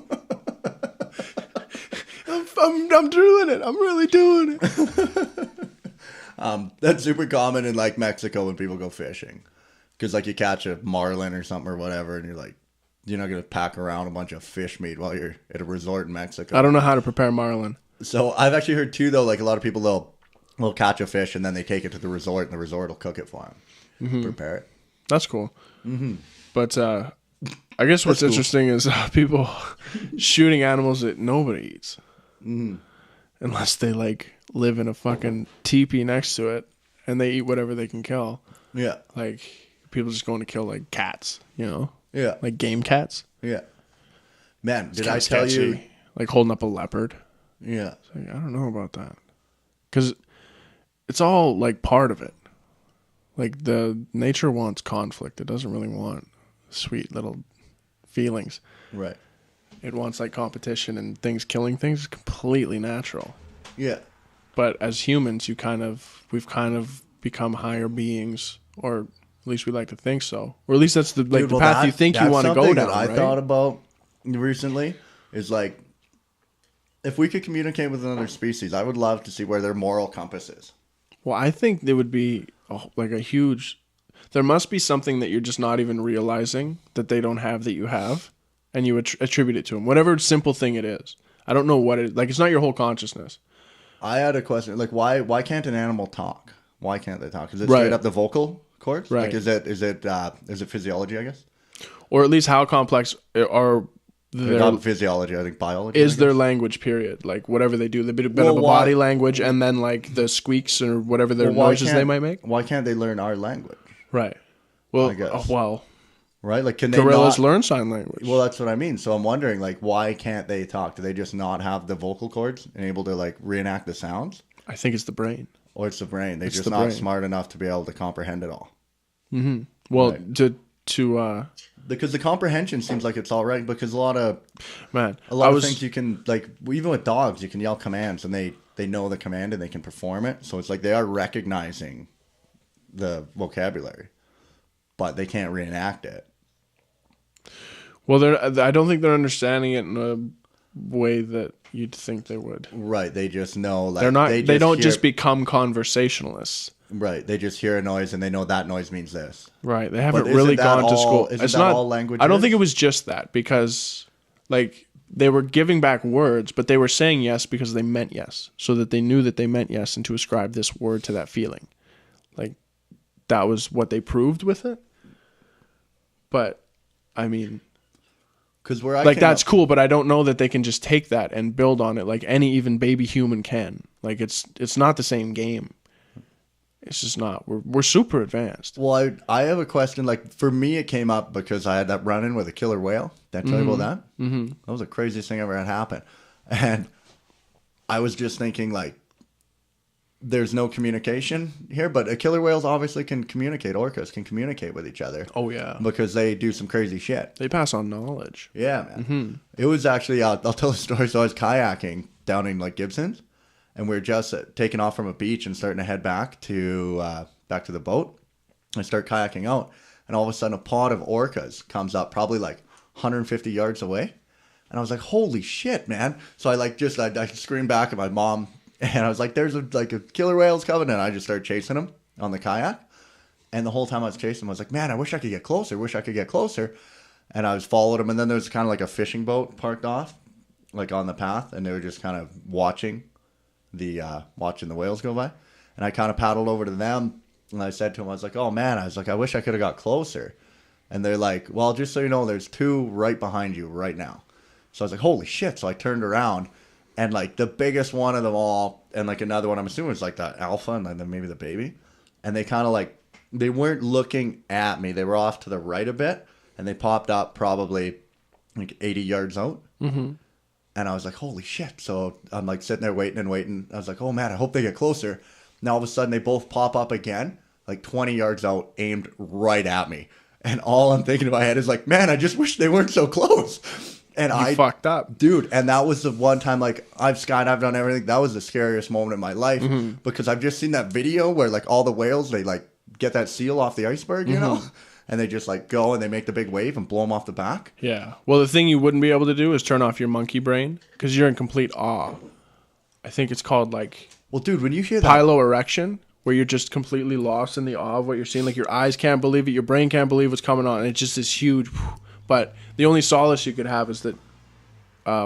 I'm doing it. I'm really doing it. That's super common in like Mexico when people go fishing. Because like you catch a marlin or something or whatever, and you're like, you're not going to pack around a bunch of fish meat while you're at a resort in Mexico. I don't know how to prepare marlin. So I've actually heard too, though, like a lot of people, they'll catch a fish and then they take it to the resort and the resort will cook it for them. Prepare it. That's cool. But I guess what's interesting is people shooting animals that nobody eats. Unless they like live in a fucking teepee next to it and they eat whatever they can kill. Yeah. Like people just going to kill like cats, you know? Yeah. Like game cats. Yeah. Man, did I tell you? Like holding up a leopard. Yeah. Like, I don't know about that. Because it's all like part of it. Like the nature wants conflict. It doesn't really want sweet little feelings. Right. It wants like competition and things killing things is completely natural. Yeah. But as humans, we've kind of become higher beings, or at least we like to think so. Or at least that's the path you think you want to go down. That I thought about recently is like, if we could communicate with another species, I would love to see where their moral compass is. Well, I think there would be a huge... There must be something that you're just not even realizing that they don't have that you have. and you attribute it to them. Whatever simple thing it is. I don't know what it, like, it's not your whole consciousness. I had a question, like, why can't an animal talk? Why can't they talk? Is it straight up the vocal cords? Right. Like, is it physiology, I guess? Or at least how complex are not physiology, I think biology. Is their language, period. Like, whatever they do, the bit of a body language, and then, like, the squeaks or whatever their noises they might make. Why can't they learn our language? Right. Well, I guess. Right? Like, can gorillas learn sign language? Well, that's what I mean. So I'm wondering, like, why can't they talk? Do they just not have the vocal cords and able to, like, reenact the sounds? I think it's the brain. Or it's the brain. They're just not smart enough to be able to comprehend it all. Mm-hmm. Well, right. Because the comprehension seems like it's all right. Because a lot of things you can, like, even with dogs, you can yell commands and they know the command and they can perform it. So it's like they are recognizing the vocabulary, but they can't reenact it. Well, I don't think they're understanding it in a way that you'd think they would. Right. They just know. Like, they're not. They don't just become conversationalists. Right. They just hear a noise and they know that noise means this. Right. They haven't really gone to school. It's not all languages? I don't think it was just that, because, like, they were giving back words, but they were saying yes because they meant yes, so that they knew that they meant yes, and to ascribe this word to that feeling. Like, that was what they proved with it. But, I mean, because that's cool, but I don't know that they can just take that and build on it like any even baby human can. Like, it's not the same game. It's just not. We're super advanced. Well, I have a question. Like, for me, it came up because I had that run-in with a killer whale. Did I tell you about that? Mm-hmm. That was the craziest thing ever had happened. And I was just thinking, like, there's no communication here, but a killer whales obviously can communicate. Orcas can communicate with each other. Oh, yeah. Because they do some crazy shit. They pass on knowledge. Yeah, man. Mm-hmm. It was actually, I'll tell a story. So I was kayaking down in, like, Gibson's, and we were just taking off from a beach and starting to head back to the boat. I start kayaking out, and all of a sudden a pod of orcas comes up probably like 150 yards away. And I was like, holy shit, man. So I screamed back at my mom, and I was like, there's a killer whale's coming. And I just started chasing him on the kayak. And the whole time I was chasing him, I was like, man, I wish I could get closer. And I was following him. And then there was kind of like a fishing boat parked off, like on the path. And they were just kind of watching the whales go by. And I kind of paddled over to them. And I said to him, I was like, oh, man, I wish I could have got closer. And they're like, well, just so you know, there's two right behind you right now. So I was like, holy shit. So I turned around. And, like, the biggest one of them all, and, like, another one, I'm assuming was, like, the alpha and then maybe the baby. And they kind of, like, they weren't looking at me. They were off to the right a bit. And they popped up probably, like, 80 yards out. Mm-hmm. And I was like, holy shit. So I'm, like, sitting there waiting. I was like, oh, man, I hope they get closer. Now, all of a sudden, they both pop up again, like, 20 yards out, aimed right at me. And all I'm thinking in my head is, like, man, I just wish they weren't so close. And I fucked up, dude. And that was the one time, like, I've skydived on everything. That was the scariest moment in my life, because I've just seen that video where, like, all the whales, they, like, get that seal off the iceberg, you know, and they just, like, go and they make the big wave and blow them off the back. Yeah. Well, the thing you wouldn't be able to do is turn off your monkey brain, because you're in complete awe. I think it's called, like, well, dude, when you hear that piloerection, where you're just completely lost in the awe of what you're seeing. Like, your eyes can't believe it, your brain can't believe what's coming on, and it's just this huge. But the only solace you could have is that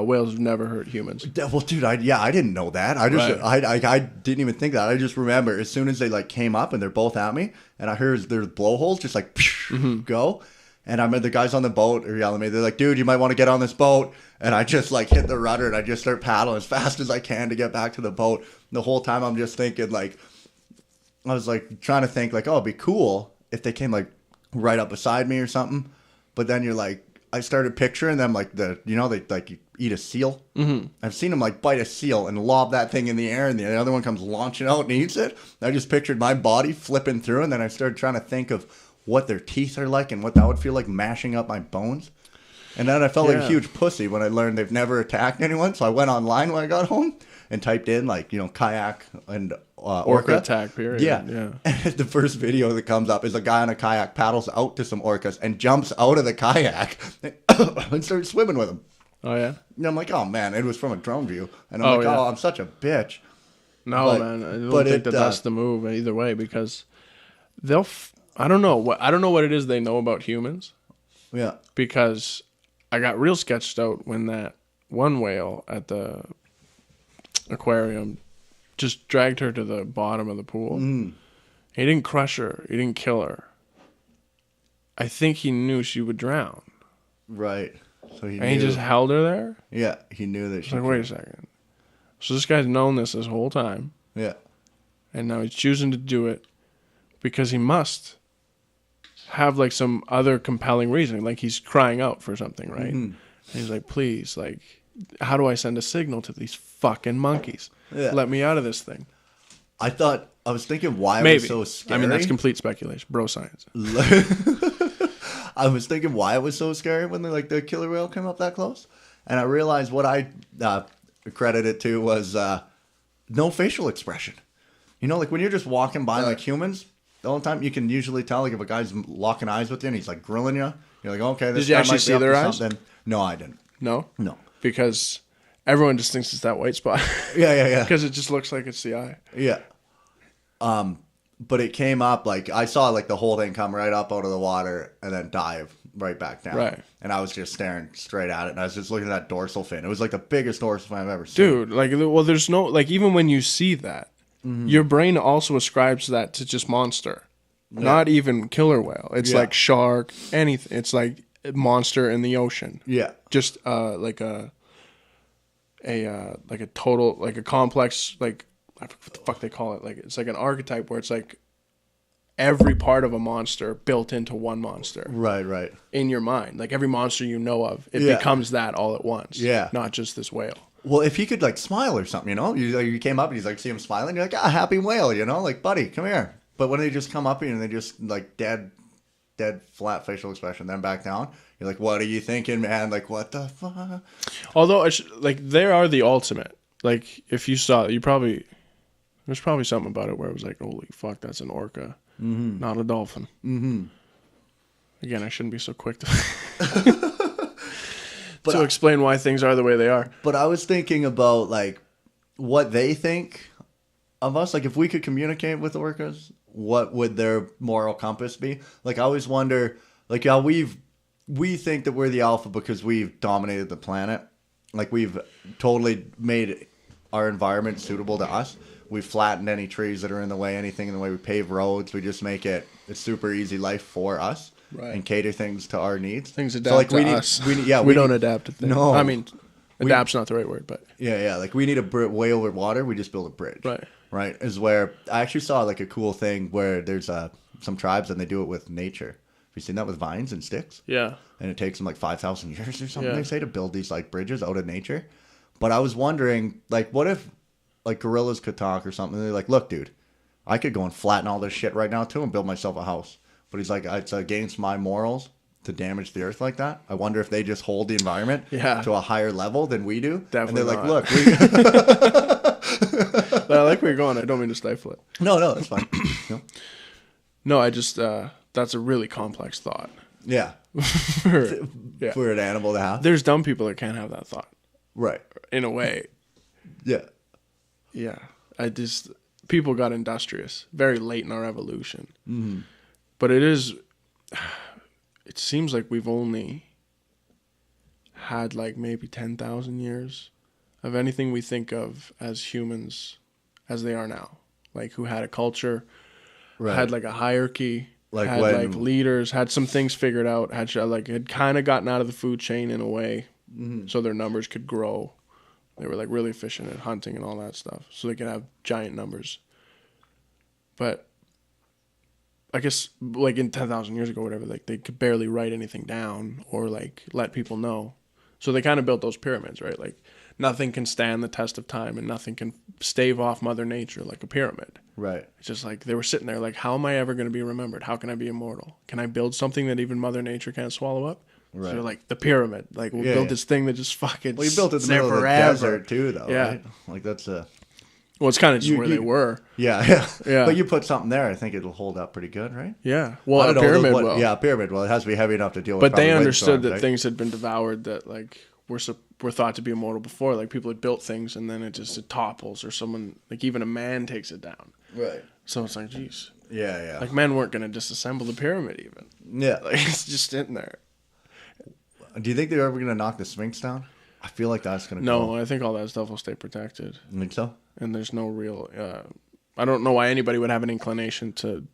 whales have never hurt humans. Well, dude, I didn't know that. I didn't even think that. I just remember as soon as they, like, came up and they're both at me, and I heard their blowholes just, like, go. And I remember the guys on the boat are yelling at me. They're like, dude, you might want to get on this boat. And I just, like, hit the rudder and I just start paddling as fast as I can to get back to the boat. And the whole time I'm just thinking, like, I was, like, trying to think, like, oh, it'd be cool if they came, like, right up beside me or something. But then you're like, I started picturing them like they like you eat a seal. Mm-hmm. I've seen them, like, bite a seal and lob that thing in the air, and the other one comes launching out and eats it. I just pictured my body flipping through, and then I started trying to think of what their teeth are like and what that would feel like mashing up my bones. And then I felt like a huge pussy when I learned they've never attacked anyone. So I went online when I got home and typed in, like, you know, kayak and orca attack period. Yeah. And the first video that comes up is a guy on a kayak paddles out to some orcas and jumps out of the kayak and starts swimming with them. Oh, yeah? And I'm like, oh, man, it was from a drone view. And I'm oh, I'm such a bitch. No, man, I don't think that's the move either way, because they'll... I don't know what it is they know about humans. Yeah. Because I got real sketched out when that one whale at the aquarium just dragged her to the bottom of the pool. He didn't crush her. He didn't kill her. I think he knew she would drown. Right. So he just held her there? Yeah, he knew that she like, wait a second. So this guy's known this whole time. Yeah. And now he's choosing to do it because he must have like some other compelling reason. Like he's crying out for something, right? And he's like, please, like, how do I send a signal to these fucking monkeys? Yeah. Let me out of this thing. I was thinking why it was so scary. I mean, that's complete speculation. Bro science. I was thinking why it was so scary when the killer whale came up that close. And I realized what I credit it to was no facial expression. You know, like when you're just walking by like humans, the whole time you can usually tell like if a guy's locking eyes with you and he's like grilling you, you're like, okay, this Did you guy actually might be see up their to eyes? something. No, I didn't. No? No. Because everyone just thinks it's that white spot. Yeah. Because it just looks like it's the eye. Yeah. But it came up, like, I saw, like, the whole thing come right up out of the water and then dive right back down. Right. And I was just staring straight at it, and I was just looking at that dorsal fin. It was, like, the biggest dorsal fin I've ever seen. Dude, like, well, there's no, like, even when you see that, your brain also ascribes that to just monster. Yeah. Not even killer whale. It's like shark, anything. It's like monster in the ocean. Yeah. Just, like a total, like a complex, like, I forget what the fuck they call it. Like it's like an archetype where it's like every part of a monster built into one monster. Right. In your mind, like every monster you know of, it becomes that all at once. Yeah. Not just this whale. Well, if he could like smile or something, you know, you came up and he's like, see him smiling, you're like, happy whale, you know, like buddy, come here. But when they just come up here and they just like dead flat facial expression, then back down, you're like, what are you thinking, man? Like what the fuck? Although like they are the ultimate. Like if you saw it, there's probably something about it where it was like, holy fuck, that's an orca, not a dolphin. Again, I shouldn't be so quick to explain why things are the way they are. But I was thinking about like what they think of us. Like if we could communicate with orcas, what would their moral compass be? Like I always wonder, like how we think that we're the alpha because we've dominated the planet. Like we've totally made our environment suitable to us. We've flattened any trees that are in the way, anything in the way. We pave roads. We just make it a super easy life for us, and cater things to our needs. Things adapt to us. We don't adapt to things. No, I mean, adapt's not the right word, but yeah. Like we need a way over water. We just build a bridge. Right. Is where I actually saw like a cool thing where there's some tribes and they do it with nature. Have you seen that with vines and sticks? Yeah. And it takes them like 5,000 years or something. They say to build these like bridges out of nature. But I was wondering, like, what if like gorillas could talk or something? They're like, look, dude, I could go and flatten all this shit right now too and build myself a house. But he's like, it's against my morals to damage the earth like that. I wonder if they just hold the environment to a higher level than we do. Definitely. And they're not. like, look. But I like where you're going. I don't mean to stifle it. No, that's fine. No, I just, that's a really complex thought. Yeah. For an animal to have. There's dumb people that can't have that thought. Right. In a way. Yeah. Yeah. People got industrious very late in our evolution. But it seems like we've only had like maybe 10,000 years of anything we think of as humans as they are now. Like who had a culture, had like a hierarchy, had like leaders, had some things figured out, had kind of gotten out of the food chain in a way so their numbers could grow. They were like really efficient at hunting and all that stuff, so they could have giant numbers. But I guess like in 10,000 years ago, whatever, like they could barely write anything down or like let people know. So they kind of built those pyramids, right? Like nothing can stand the test of time and nothing can stave off Mother Nature like a pyramid. Right. It's just like they were sitting there like, how am I ever going to be remembered? How can I be immortal? Can I build something that even Mother Nature can't swallow up? Right. So they're like, the pyramid. Like, we'll build this thing that just fucking... Well, you built it in the middle of the desert, too, though, right? Like, that's a... Well, it's kind of just where they were. Yeah. But you put something there, I think it'll hold up pretty good, right? Yeah. Well, a pyramid will. Yeah, a pyramid will. It has to be heavy enough to deal with. But they understood that things had been devoured that, like, were thought to be immortal before. Like, people had built things, and then it topples, or someone... Like, even a man takes it down. Right. So it's like, geez. Yeah. Like, men weren't going to disassemble the pyramid, even. Yeah. Like, it's just sitting there. Do you think they're ever gonna knock the Sphinx down? I feel like that's gonna. No, I think all that stuff will stay protected. You think so? And there's no real. I don't know why anybody would have an inclination to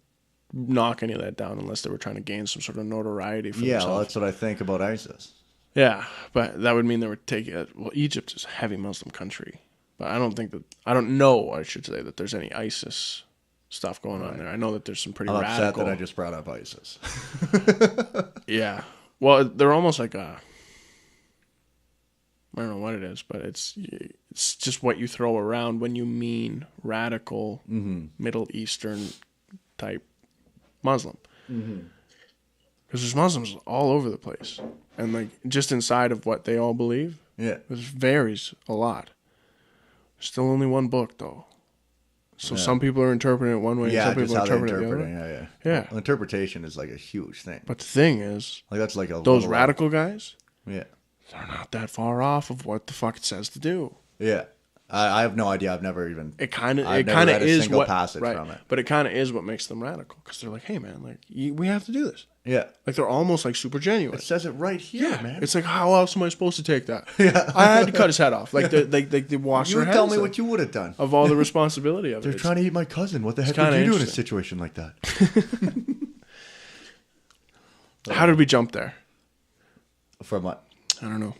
knock any of that down unless they were trying to gain some sort of notoriety for themselves. Well, that's what I think about ISIS. Yeah, but that would mean they would take it. Well, Egypt is a heavy Muslim country, but I don't know, I should say, that there's any ISIS stuff going on there. I know that there's some pretty radical. I'm upset that I just brought up ISIS. Yeah. Well, they're almost like I don't know what it is, but it's just what you throw around when you mean radical Middle Eastern type Muslim. Because there's Muslims all over the place. And like just inside of what they all believe, it varies a lot. There's still only one book, though. So some people are interpreting it one way, and some people are interpreting it the other. Yeah. Well, interpretation is like a huge thing. But the thing is, like that's like those radical guys, they're not that far off of what the fuck it says to do. Yeah. I have no idea. I've never even. It kind of read is a single what passage right, from it. But it kind of is what makes them radical because they're like, hey man, like we have to do this. Yeah, like they're almost like super genuine. It says it right here, man. It's like, how else am I supposed to take that? Yeah, I had to cut his head off. Like they wash their heads. You tell me what you would have done of all the responsibility of it. They're trying to eat my cousin. What the heck would you do in a situation like that? How did we jump there? From what? I don't know.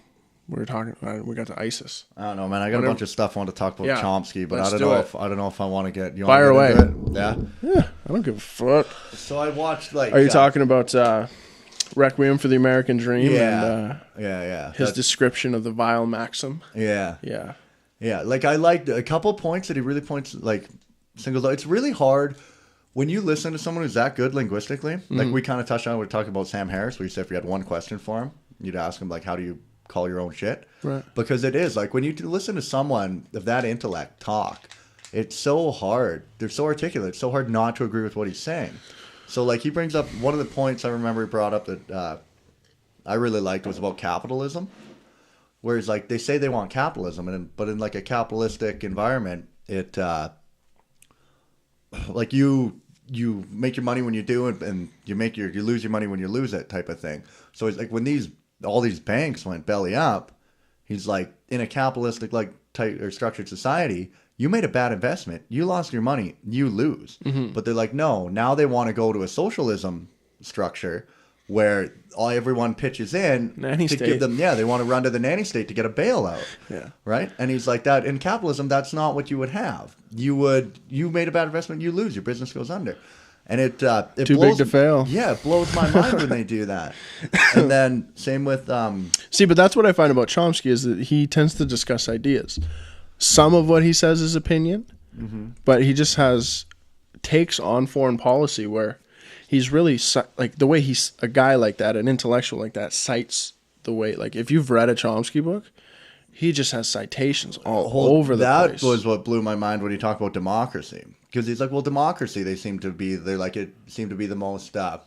We were talking. We got to ISIS. I don't know, man. I got a bunch of stuff I want to talk about Chomsky, but I don't know if I want to get. Fire away. Yeah. I don't give a fuck. So I watched like. Are you talking about Requiem for the American Dream? Yeah. And, his description of the vile maxim. Yeah. Yeah. Yeah. Like I liked a couple points that he really points like singles out. It's really hard when you listen to someone who's that good linguistically. Like we kind of touched on. We were talking about Sam Harris, where you said if you had one question for him, you'd ask him like, "How do you call your own shit?" Right. Because it is like when you listen to someone of that intellect talk, it's so hard. They're so articulate. It's so hard not to agree with what he's saying. So like he brings up one of the points I remember he brought up that I really liked was about capitalism, where he's like they say they want capitalism, but in like a capitalistic environment, it like you make your money when you do it, and you lose your money when you lose it type of thing. So it's like when all these banks went belly up, he's like, in a capitalistic like type or structured society, you made a bad investment, you lost your money, you lose. But they're like, no, now they want to go to a socialism structure where everyone pitches in give them, they want to run to the nanny state to get a bailout. Yeah. Right? And he's like, that in capitalism, that's not what you would have. You made a bad investment, you lose, your business goes under. And it too big to fail. Yeah, it blows my mind when they do that. And then same with See, but that's what I find about Chomsky is that he tends to discuss ideas. Some of what he says is opinion, but he just has takes on foreign policy where he's really like the way he's a guy like that, an intellectual like that, cites the way. Like if you've read a Chomsky book, he just has citations all over the place. That was what blew my mind when he talked about democracy. Because he's like, well, democracy, it seemed to be the most, I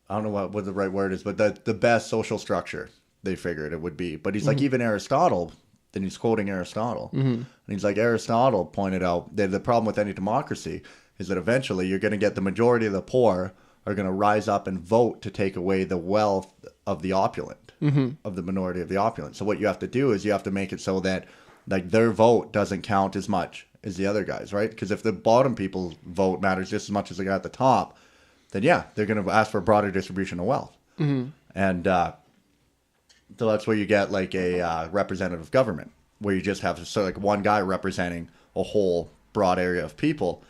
don't know what the right word is, but the best social structure they figured it would be. But he's like, even Aristotle, then he's quoting Aristotle. And he's like, Aristotle pointed out that the problem with any democracy is that eventually you're going to get the majority of the poor are going to rise up and vote to take away the wealth of the opulent, of the minority of the opulent. So what you have to do is you have to make it so that like their vote doesn't count as much as the other guys, right? Because if the bottom people's vote matters just as much as the guy at the top, then they're going to ask for a broader distribution of wealth. And so that's where you get like a representative government, where you just have like one guy representing a whole broad area of people.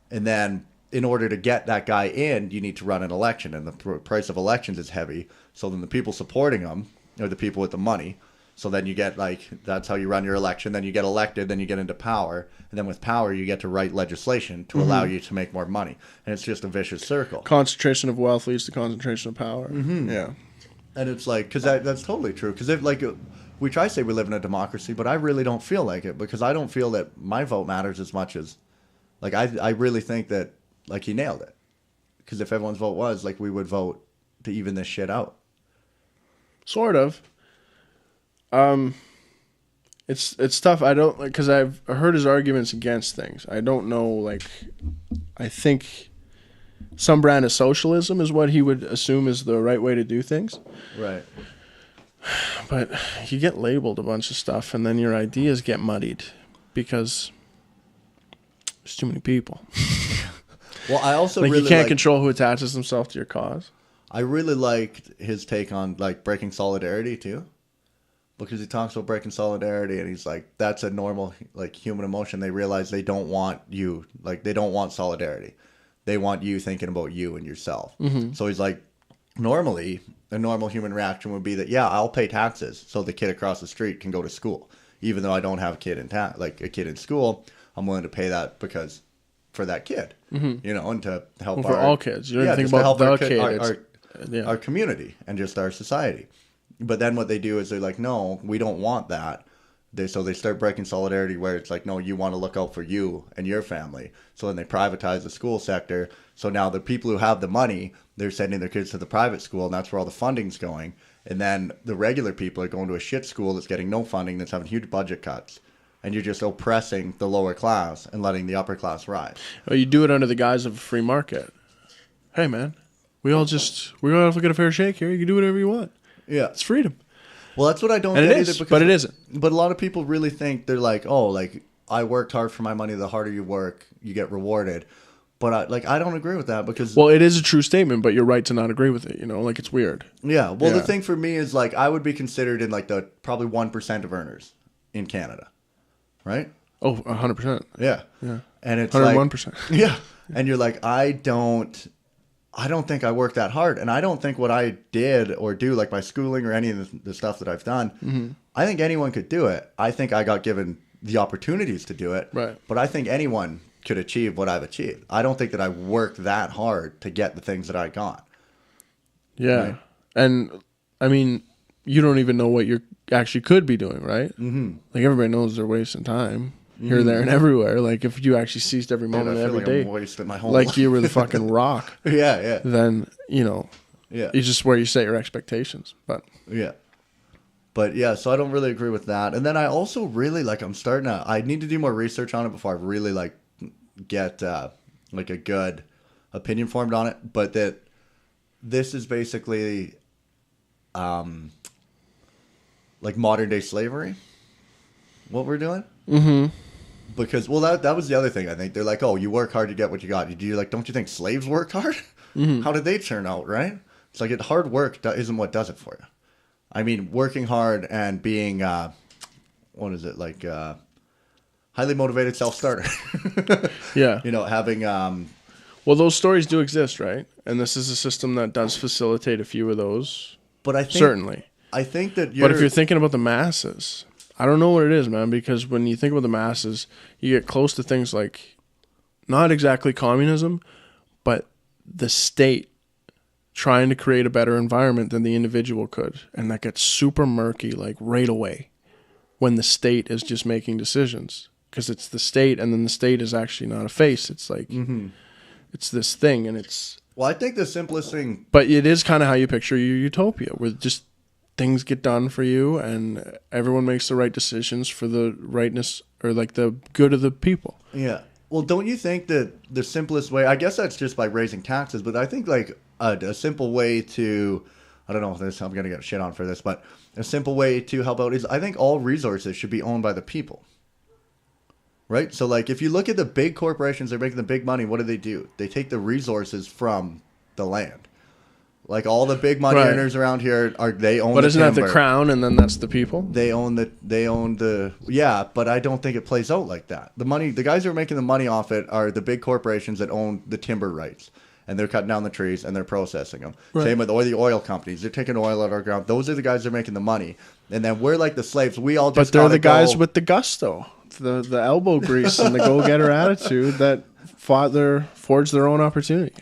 And then in order to get that guy in, you need to run an election, and the price of elections is heavy. So then the people supporting them are the people with the money. So then you get like, that's how you run your election. Then you get elected, then you get into power. And then with power, you get to write legislation to allow you to make more money. And it's just a vicious circle. Concentration of wealth leads to concentration of power. Yeah. And it's like, because that's totally true. Because if like, we try to say we live in a democracy, but I really don't feel like it, because I don't feel that my vote matters as much as, like, I really think that, like, he nailed it. Because if everyone's vote was, like, we would vote to even this shit out. Sort of. It's tough. I don't, like, because I've heard his arguments against things. I don't know, like, I think some brand of socialism is what he would assume is the right way to do things. Right. But you get labeled a bunch of stuff, and then your ideas get muddied because there's too many people. Well, I also like really you can't control who attaches themselves to your cause. I really liked his take on like breaking solidarity too, because he talks about breaking solidarity, and he's like, that's a normal like human emotion. They realize they don't want you, like they don't want solidarity. They want you thinking about you and yourself. Mm-hmm. So he's like, normally a normal human reaction would be that, yeah, I'll pay taxes so the kid across the street can go to school, even though I don't have a kid a kid in school. I'm willing to pay that because for that kid, mm-hmm. you know, and to help for all kids. You don't think about the kid. Our community and just our society. But then what they do is they're like, no, we don't want that. So they start breaking solidarity where it's like, no, you want to look out for you and your family. So then they privatize the school sector. So now the people who have the money, they're sending their kids to the private school, and that's where all the funding's going. And then the regular people are going to a shit school that's getting no funding, that's having huge budget cuts. And you're just oppressing the lower class and letting the upper class rise. Well, you do it under the guise of a free market. Hey, man, we all have to get a fair shake here. You can do whatever you want. Yeah. It's freedom. Well, that's what I don't get either. But it isn't. But a lot of people really think they're like, oh, like I worked hard for my money. The harder you work, you get rewarded. But I don't agree with that because... Well, it is a true statement, but you're right to not agree with it. You know, like it's weird. Yeah. Well, the thing for me is like I would be considered in like the probably 1% of earners in Canada. Right? Oh, 100%. Yeah. Yeah. And it's 101%. Like, yeah. And you're like, I don't think I worked that hard. And I don't think what I did or do, like my schooling or any of the stuff that I've done, mm-hmm. I think anyone could do it. I think I got given the opportunities to do it. Right. But I think anyone could achieve what I've achieved. I don't think that I worked that hard to get the things that I got. Yeah. Right? And I mean, you don't even know what you actually could be doing, right? Mm-hmm. Like everybody knows they're wasting time here, there, and everywhere. Like if you actually seized every moment of every day, I'm wasting my whole like life. you were the fucking rock. Yeah. Then it's just where you set your expectations. But yeah, so I don't really agree with that. And then I also really like I need to do more research on it before I really like get like a good opinion formed on it. But that this is basically like modern day slavery, what we're doing. Mm-hmm. Because, well, that was the other thing, I think. They're like, oh, you work hard, you get what you got. You're like, don't you think slaves worked hard? Mm-hmm. How did they turn out, right? It's like hard work isn't what does it for you. I mean, working hard and being, highly motivated self-starter. Yeah. You know, having... well, those stories do exist, right? And this is a system that does facilitate a few of those. But I think... Certainly. I think that But if you're thinking about the masses... I don't know what it is, man, because when you think about the masses, you get close to things like not exactly communism, but the state trying to create a better environment than the individual could. And that gets super murky, like right away, when the state is just making decisions. Because it's the state, and then the state is actually not a face. It's like, it's this thing, and it's... Well, I think the simplest thing... But it is kind of how you picture your utopia, where just... things get done for you and everyone makes the right decisions for the rightness or like the good of the people. Yeah. Well, don't you think that the simplest way, I guess that's just by raising taxes, but I think like a simple way to, I don't know if I'm going to get shit on for this, but a simple way to help out is I think all resources should be owned by the people. Right? So like if you look at the big corporations, they're making the big money. What do? They take the resources from the land. Like all the big money earners around here they own. But the isn't timber. that the crown, and then that's the people? They own the yeah, but I don't think it plays out like that. The guys who are making the money off it are the big corporations that own the timber rights, and they're cutting down the trees and they're processing them. Right. Same with the oil companies; they're taking oil out of our ground. Those are the guys that are making the money, and then we're like the slaves. We all just. But they're the guys with the gusto, the elbow grease, and the go-getter attitude that forged their own opportunity.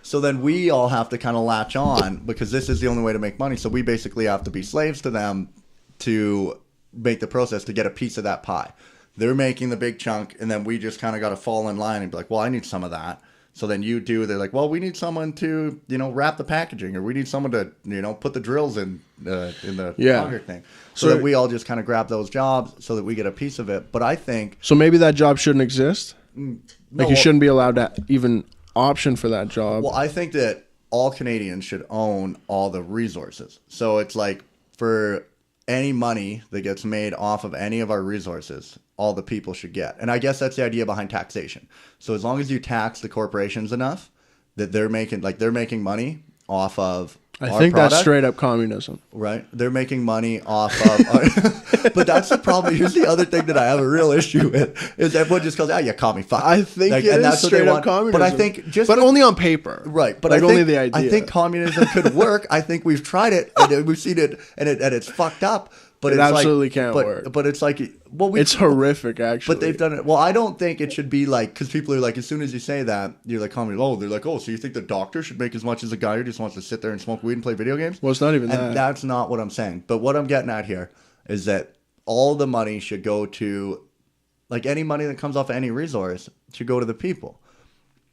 So then we all have to kind of latch on because this is the only way to make money. So we basically have to be slaves to them to make the process to get a piece of that pie. They're making the big chunk, and then we just kind of got to fall in line and be like, well, I need some of that. So then you do. They're like, well, we need someone to, wrap the packaging, or we need someone to, put the drills in the concrete thing. So that we all just kind of grab those jobs so that we get a piece of it. But I think... So maybe that job shouldn't exist? No, like you shouldn't be allowed to even... option for that job. Well, I think that all Canadians should own all the resources. So it's like for any money that gets made off of any of our resources, all the people should get. And I guess that's the idea behind taxation. So as long as you tax the corporations enough that they're making money off of I our think product, that's straight up communism. right? They're making money off of our, but that's the problem. Here's the other thing that I have a real issue with is everyone just goes, you call me fuck. I think it is straight up communism. But I think but only on paper. Right. But like I think, only the idea. I think communism could work. I think we've tried it and we've seen it and it's fucked up. But it it's absolutely can't work. But it's like, it's horrific, actually. But they've done it. Well, I don't think it should be like, because people are like, as soon as you say that, you're like, they're like, so you think the doctor should make as much as a guy who just wants to sit there and smoke weed and play video games? Well, it's not even and that. That's not what I'm saying. But what I'm getting at here is that all the money should go to, like any money that comes off any resource should go to the people.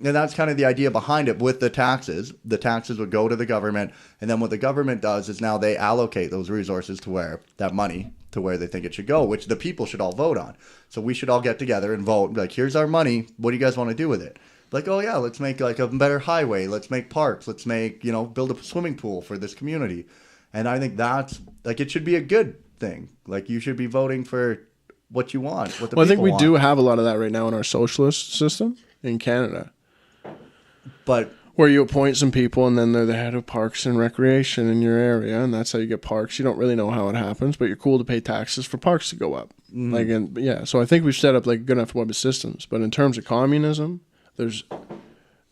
And that's kind of the idea behind it with the taxes. The taxes would go to the government. And then what the government does is now they allocate those resources to where that money to where they think it should go, which the people should all vote on. So we should all get together and vote. Like, here's our money. What do you guys want to do with it? Like, let's make like a better highway. Let's make parks. Let's make, build a swimming pool for this community. And I think that's like, it should be a good thing. Like, you should be voting for what you want, what the people I think we want. do have a lot of that right now in our socialist system in Canada. But where you appoint some people and then they're the head of parks and recreation in your area, and that's how you get parks. You don't really know how it happens, but you're cool to pay taxes for parks to go up. So I think we've set up like good enough web of systems. But in terms of communism, there's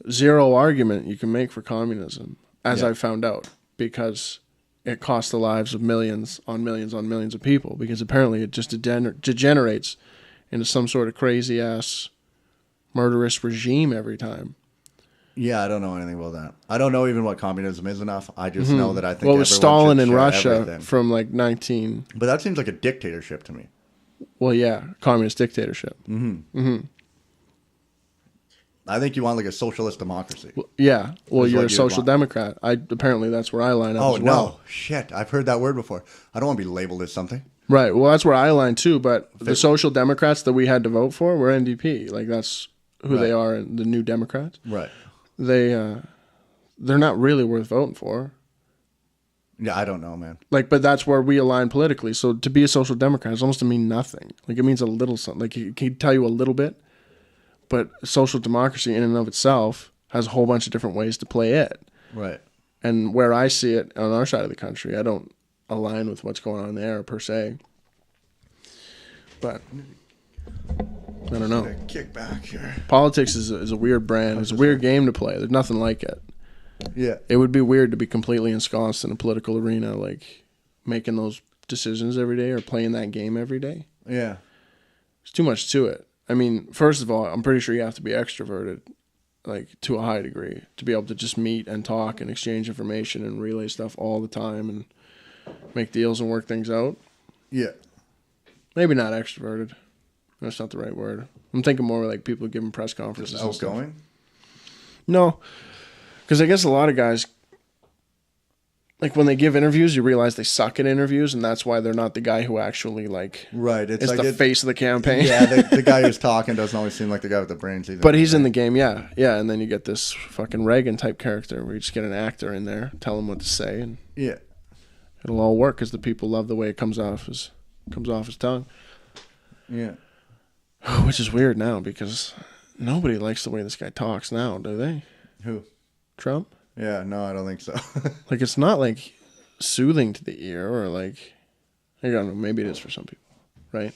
zero argument you can make for communism, as I found out, because it costs the lives of millions on millions on millions of people, because apparently it just degenerates into some sort of crazy ass murderous regime every time. Yeah, I don't know anything about that. I don't know even what communism is enough. I just know that I think it was Stalin in Russia everything. from like 19... But that seems like a dictatorship to me. Well, yeah, communist dictatorship. I think you want like a socialist democracy. Well, yeah, well, you're a social democrat. Apparently that's where I line up as well. No, shit, I've heard that word before. I don't want to be labeled as something. Right, well, that's where I line too, but the social democrats that we had to vote for were NDP. Like, that's who they are, the New Democrats. Right. They're not really worth voting for. Yeah, I don't know, man. Like, but that's where we align politically. So to be a social democrat is almost to mean nothing. Like, it means a little something. Like, it can tell you a little bit, but social democracy in and of itself has a whole bunch of different ways to play it. Right. And where I see it on our side of the country, I don't align with what's going on there per se. But I don't know. Kick back here. Politics is a weird brand. It's a weird game to play. There's nothing like it. Yeah. It would be weird to be completely ensconced in a political arena, like making those decisions every day or playing that game every day. Yeah. There's too much to it. I mean, first of all, I'm pretty sure you have to be extroverted, like to a high degree, to be able to just meet and talk and exchange information and relay stuff all the time and make deals and work things out. Yeah. Maybe not extroverted. That's not the right word. I'm thinking more like people giving press conferences. Just outgoing? No. Because I guess a lot of guys, like when they give interviews, you realize they suck at interviews, and that's why they're not the guy who actually Right. It's like the face of the campaign. Yeah, the guy who's talking doesn't always seem like the guy with the brains either. But he's in the game, yeah. Yeah, and then you get this fucking Reagan-type character where you just get an actor in there, tell him what to say, and it'll all work because the people love the way it comes off his tongue. Yeah. Which is weird now because nobody likes the way this guy talks now, do they? Who? Trump? Yeah, no, I don't think so. Like, it's not like soothing to the ear or like, I don't know, maybe it is for some people, right?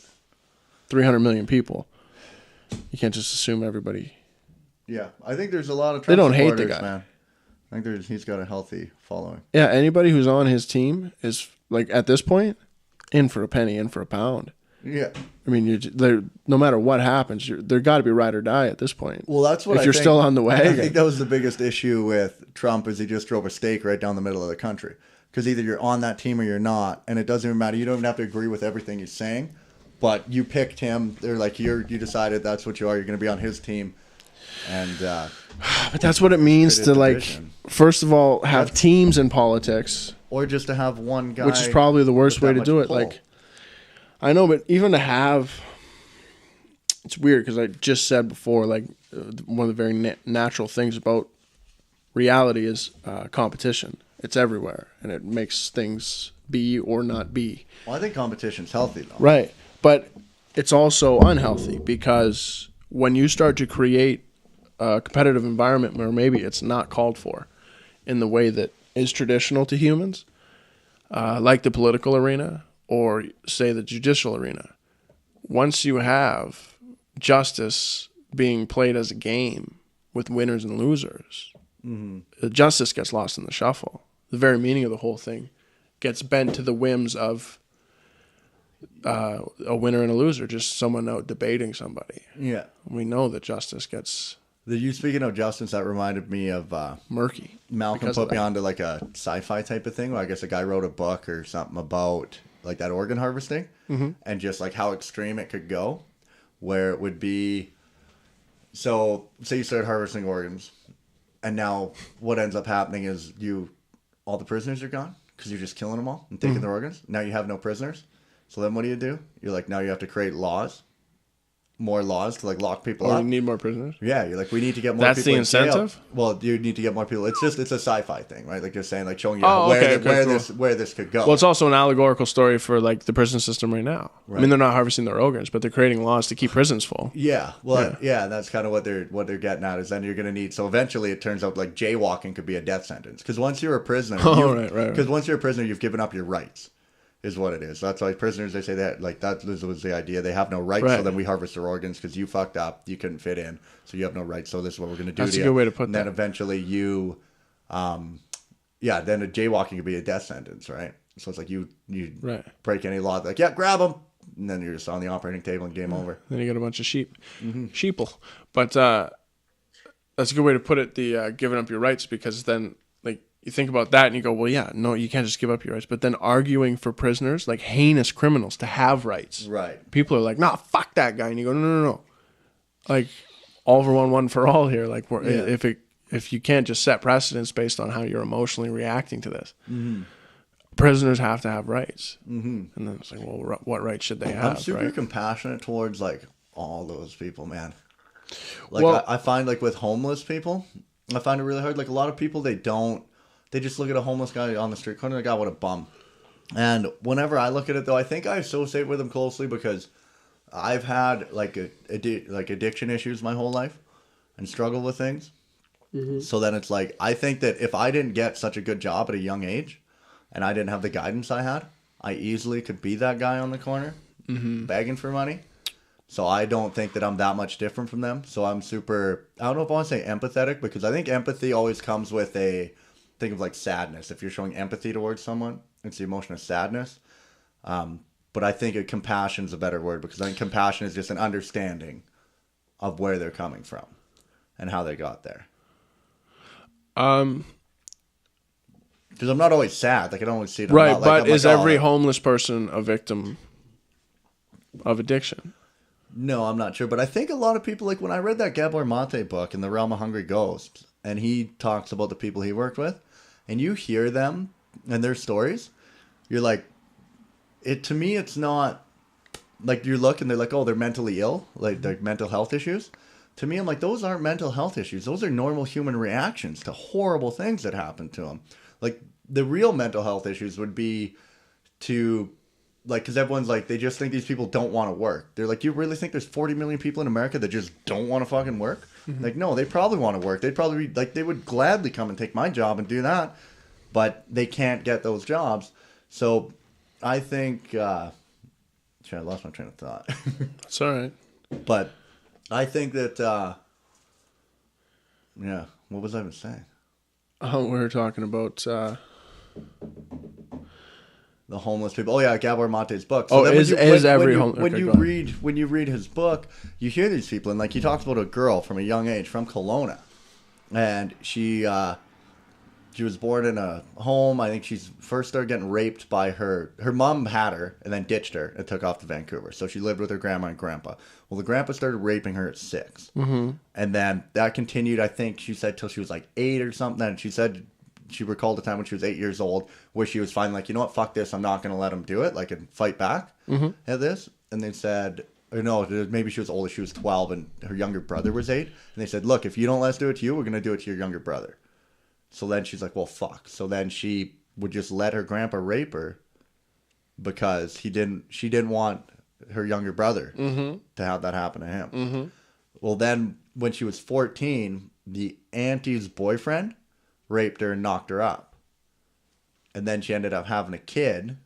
300 million people. You can't just assume everybody. Yeah, I think there's a lot of Trump they don't hate the guy. Man. I think he's got a healthy following. Yeah, anybody who's on his team is, like, at this point, in for a penny, in for a pound. Yeah. I mean, no matter what happens, there got to be ride or die at this point. Well, that's what if you're still on the wagon. I think that was the biggest issue with Trump is he just drove a stake right down the middle of the country. Because either you're on that team or you're not, and it doesn't even matter. You don't even have to agree with everything he's saying, but you picked him. They're like, you decided that's what you are. You're going to be on his team, and but that's what it means to division. Like. First of all, have teams in politics, or just to have one guy, which is probably the worst way to do it. Pull. Like, I know, but even to have it's weird because I just said before, like one of the very natural things about reality is competition. It's everywhere, and it makes things be or not be. Well, I think competition's healthy, though. Right. But it's also unhealthy because when you start to create a competitive environment where maybe it's not called for in the way that is traditional to humans, like the political arena or, say, the judicial arena, once you have justice being played as a game with winners and losers, the justice gets lost in the shuffle. The very meaning of the whole thing gets bent to the whims of a winner and a loser, just someone out debating somebody. Yeah. We know that justice gets Speaking of justice, that reminded me of murky. Malcolm put me onto like a sci-fi type of thing where I guess a guy wrote a book or something about like that organ harvesting and just like how extreme it could go, where it would be, so say you start harvesting organs and now what ends up happening is all the prisoners are gone because you're just killing them all and taking their organs. Now you have no prisoners. So then what do? You're like, now you have to create more laws to like lock people up. You need more prisoners? Yeah, you're like, we need to get more That's people the incentive? Jail. Well, you need to get more people. It's a sci-fi thing, right? Like you're saying, like showing you where this could go. Well, it's also an allegorical story for like the prison system right now. Right. I mean, they're not harvesting their organs, but they're creating laws to keep prisons full. Yeah, well, yeah, that's kind of what they're getting at is then you're going to need. So eventually, it turns out like jaywalking could be a death sentence because once you're a prisoner, because once you're a prisoner, you've given up your rights. Is what it is. So that's why prisoners, they say that, like, that was the idea. They have no rights, so then we harvest their organs because you fucked up. You couldn't fit in, so you have no rights. So this is what we're going to do to you. That's a good way to put that. And then eventually you, then a jaywalking could be a death sentence, right? So it's like you break any law, like, grab them. And then you're just on the operating table and game over. Then you got a bunch of sheeple. But that's a good way to put it, the giving up your rights, because then, like, you think about that and you go, well, yeah, no, you can't just give up your rights. But then arguing for prisoners, like heinous criminals, to have rights. Right. People are like, nah, fuck that guy. And you go, no. Like, all for one for all here. Like, if you can't just set precedents based on how you're emotionally reacting to this, prisoners have to have rights. And then it's like, well, what rights should they have? I'm super compassionate towards, like, all those people, man. Like, I find, like, with homeless people, I find it really hard. Like, a lot of people, they just look at a homeless guy on the street corner, like, what a bum. And whenever I look at it, though, I think I associate with them closely because I've had, like, addiction issues my whole life and struggle with things. So then it's like, I think that if I didn't get such a good job at a young age and I didn't have the guidance I had, I easily could be that guy on the corner begging for money. So I don't think that I'm that much different from them. So I'm super, I don't know if I want to say empathetic, because I think empathy always comes with think of like sadness. If you're showing empathy towards someone, it's the emotion of sadness. But I think compassion is a better word, because I think compassion is just an understanding of where they're coming from and how they got there. Because I'm not always sad. Like, I don't always see it. Right, but is every homeless person a victim of addiction? No, I'm not sure. But I think a lot of people, like when I read that Gabor Mate book, In the Realm of Hungry Ghosts, and he talks about the people he worked with, and you hear them and their stories, you're like, to me, it's not like you look and they're like, oh, they're mentally ill, like they're mental health issues. To me, I'm like, those aren't mental health issues. Those are normal human reactions to horrible things that happen to them. Like, the real mental health issues would be because everyone's like, they just think these people don't want to work. They're like, you really think there's 40 million people in America that just don't want to fucking work? Like, no, they probably want to work. They'd probably be, like, they would gladly come and take my job and do that, but they can't get those jobs. So I think, I lost my train of thought. That's all right. But I think that, what was I even saying? Oh, we were talking about the homeless people. Oh yeah, Gabor Mate's book. So when you read his book, you hear these people, and like he talks about a girl from a young age from Kelowna, and she was born in a home. I think she first started getting raped by her mom had her and then ditched her and took off to Vancouver. So she lived with her grandma and grandpa. Well, the grandpa started raping her at 6. And then that continued, I think she said, till she was like 8 or something. And she said she recalled a time when she was 8 years old where she was finally like, you know what, fuck this, I'm not going to let him do it, like, and fight back at this. And they said, or no, maybe she was older. She was 12, and her younger brother was 8. And they said, look, if you don't let us do it to you, we're gonna do it to your younger brother. So then she's like, well, fuck. So then she would just let her grandpa rape her because she didn't want her younger brother to have that happen to him. Mm-hmm. Well, then when she was 14, the auntie's boyfriend raped her and knocked her up. And then she ended up having a kid.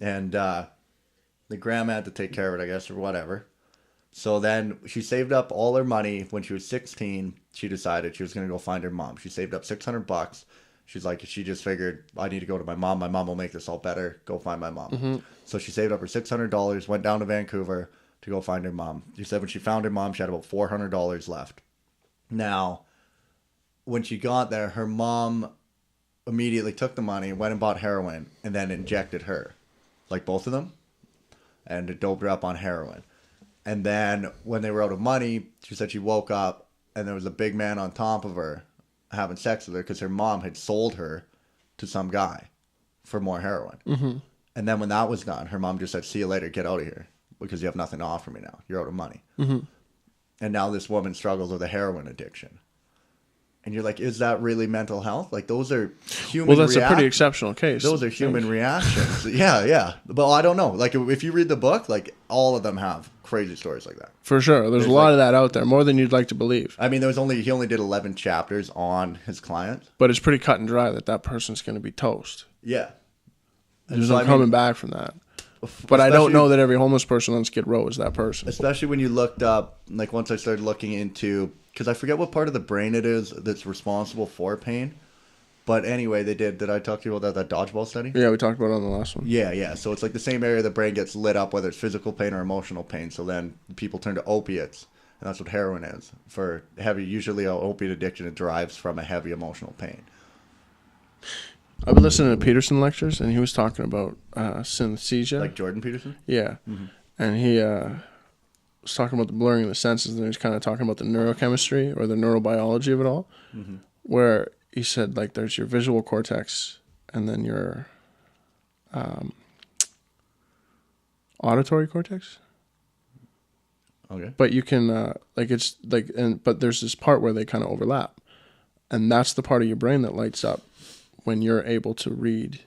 And the grandma had to take care of it, I guess, or whatever. So then she saved up all her money. When she was 16, she decided she was going to go find her mom. She saved up $600. She's like, she just figured, I need to go to my mom. My mom will make this all better. Go find my mom. Mm-hmm. So she saved up her $600, went down to Vancouver to go find her mom. She said when she found her mom, she had about $400 left. Now, when she got there, her mom immediately took the money, went and bought heroin, and then injected her. Like both of them. And it doped her up on heroin. And then when they were out of money, she said she woke up and there was a big man on top of her having sex with her because her mom had sold her to some guy for more heroin. Mm-hmm. And then when that was done, her mom just said, see you later, get out of here because you have nothing to offer me now. You're out of money. Mm-hmm. And now this woman struggles with a heroin addiction. And you're like, is that really mental health? Like, those are human Well, that's a pretty exceptional case. Those are human reactions. Yeah. But I don't know. Like, if you read the book, like, all of them have crazy stories like that. For sure. There's a lot of that out there, more than you'd like to believe. I mean, he only did 11 chapters on his client. But it's pretty cut and dry that person's going to be toast. Yeah. There's no coming back from that. But I don't know that every homeless person on Skid Row is that person. Especially when you looked up, like once I started looking into, because I forget what part of the brain it is that's responsible for pain. But anyway, did I talk to you about that dodgeball study? Yeah, we talked about it on the last one. Yeah. So it's like the same area of the brain gets lit up, whether it's physical pain or emotional pain. So then people turn to opiates, and that's what heroin is. For heavy, usually an opiate addiction, it derives from a heavy emotional pain. I've been listening to Peterson lectures, and he was talking about synesthesia. Like Jordan Peterson? Yeah. Mm-hmm. And he was talking about the blurring of the senses, and he was kind of talking about the neurochemistry or the neurobiology of it all, where he said, like, there's your visual cortex and then your auditory cortex. Okay. But you can, but there's this part where they kind of overlap. And that's the part of your brain that lights up when you're able to read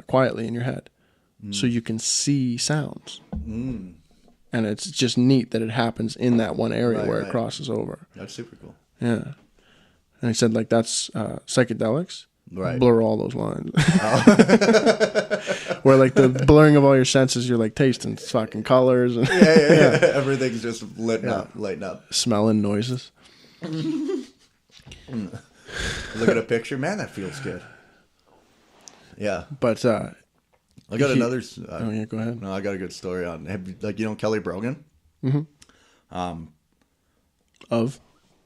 quietly in your head. So you can see sounds. And it's just neat that it happens in that one area where it crosses over. That's super cool. Yeah. And he said, like, that's psychedelics. Right. Blur all those lines. Where, like, the blurring of all your senses, you're, like, tasting fucking colors. And Yeah. Everything's just lighting up. Smelling noises. Look at a picture. Man, that feels good. Yeah. But, I got another... oh, yeah, go ahead. No, I got a good story on... Kelly Brogan? Mm-hmm.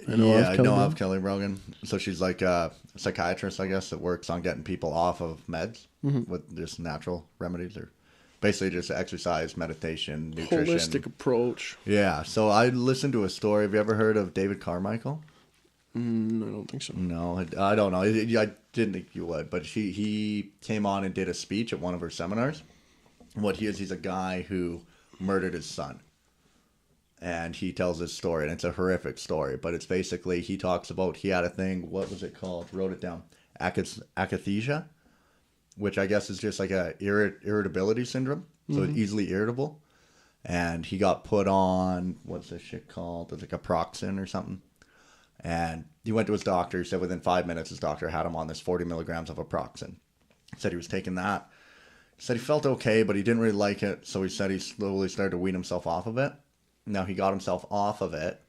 I know of Kelly Brogan. So she's like a psychiatrist, I guess, that works on getting people off of meds with just natural remedies or basically just exercise, meditation, nutrition. Holistic approach. Yeah. So I listened to a story. Have you ever heard of David Carmichael? I don't think so. No, I don't know. I didn't think you would, but he came on and did a speech at one of her seminars. And what he is, he's a guy who murdered his son. And he tells this story, and it's a horrific story, but it's basically, he talks about, he had a thing, what was it called? Wrote it down. Akathisia, which I guess is just like a irritability syndrome. So it's easily irritable. And he got put on, what's this shit called? It's like a Proxen or something. And he went to his doctor. He said within 5 minutes, his doctor had him on this 40 milligrams of Aproxen. He said he was taking that. He said he felt okay, but he didn't really like it. So he said he slowly started to wean himself off of it. Now he got himself off of it.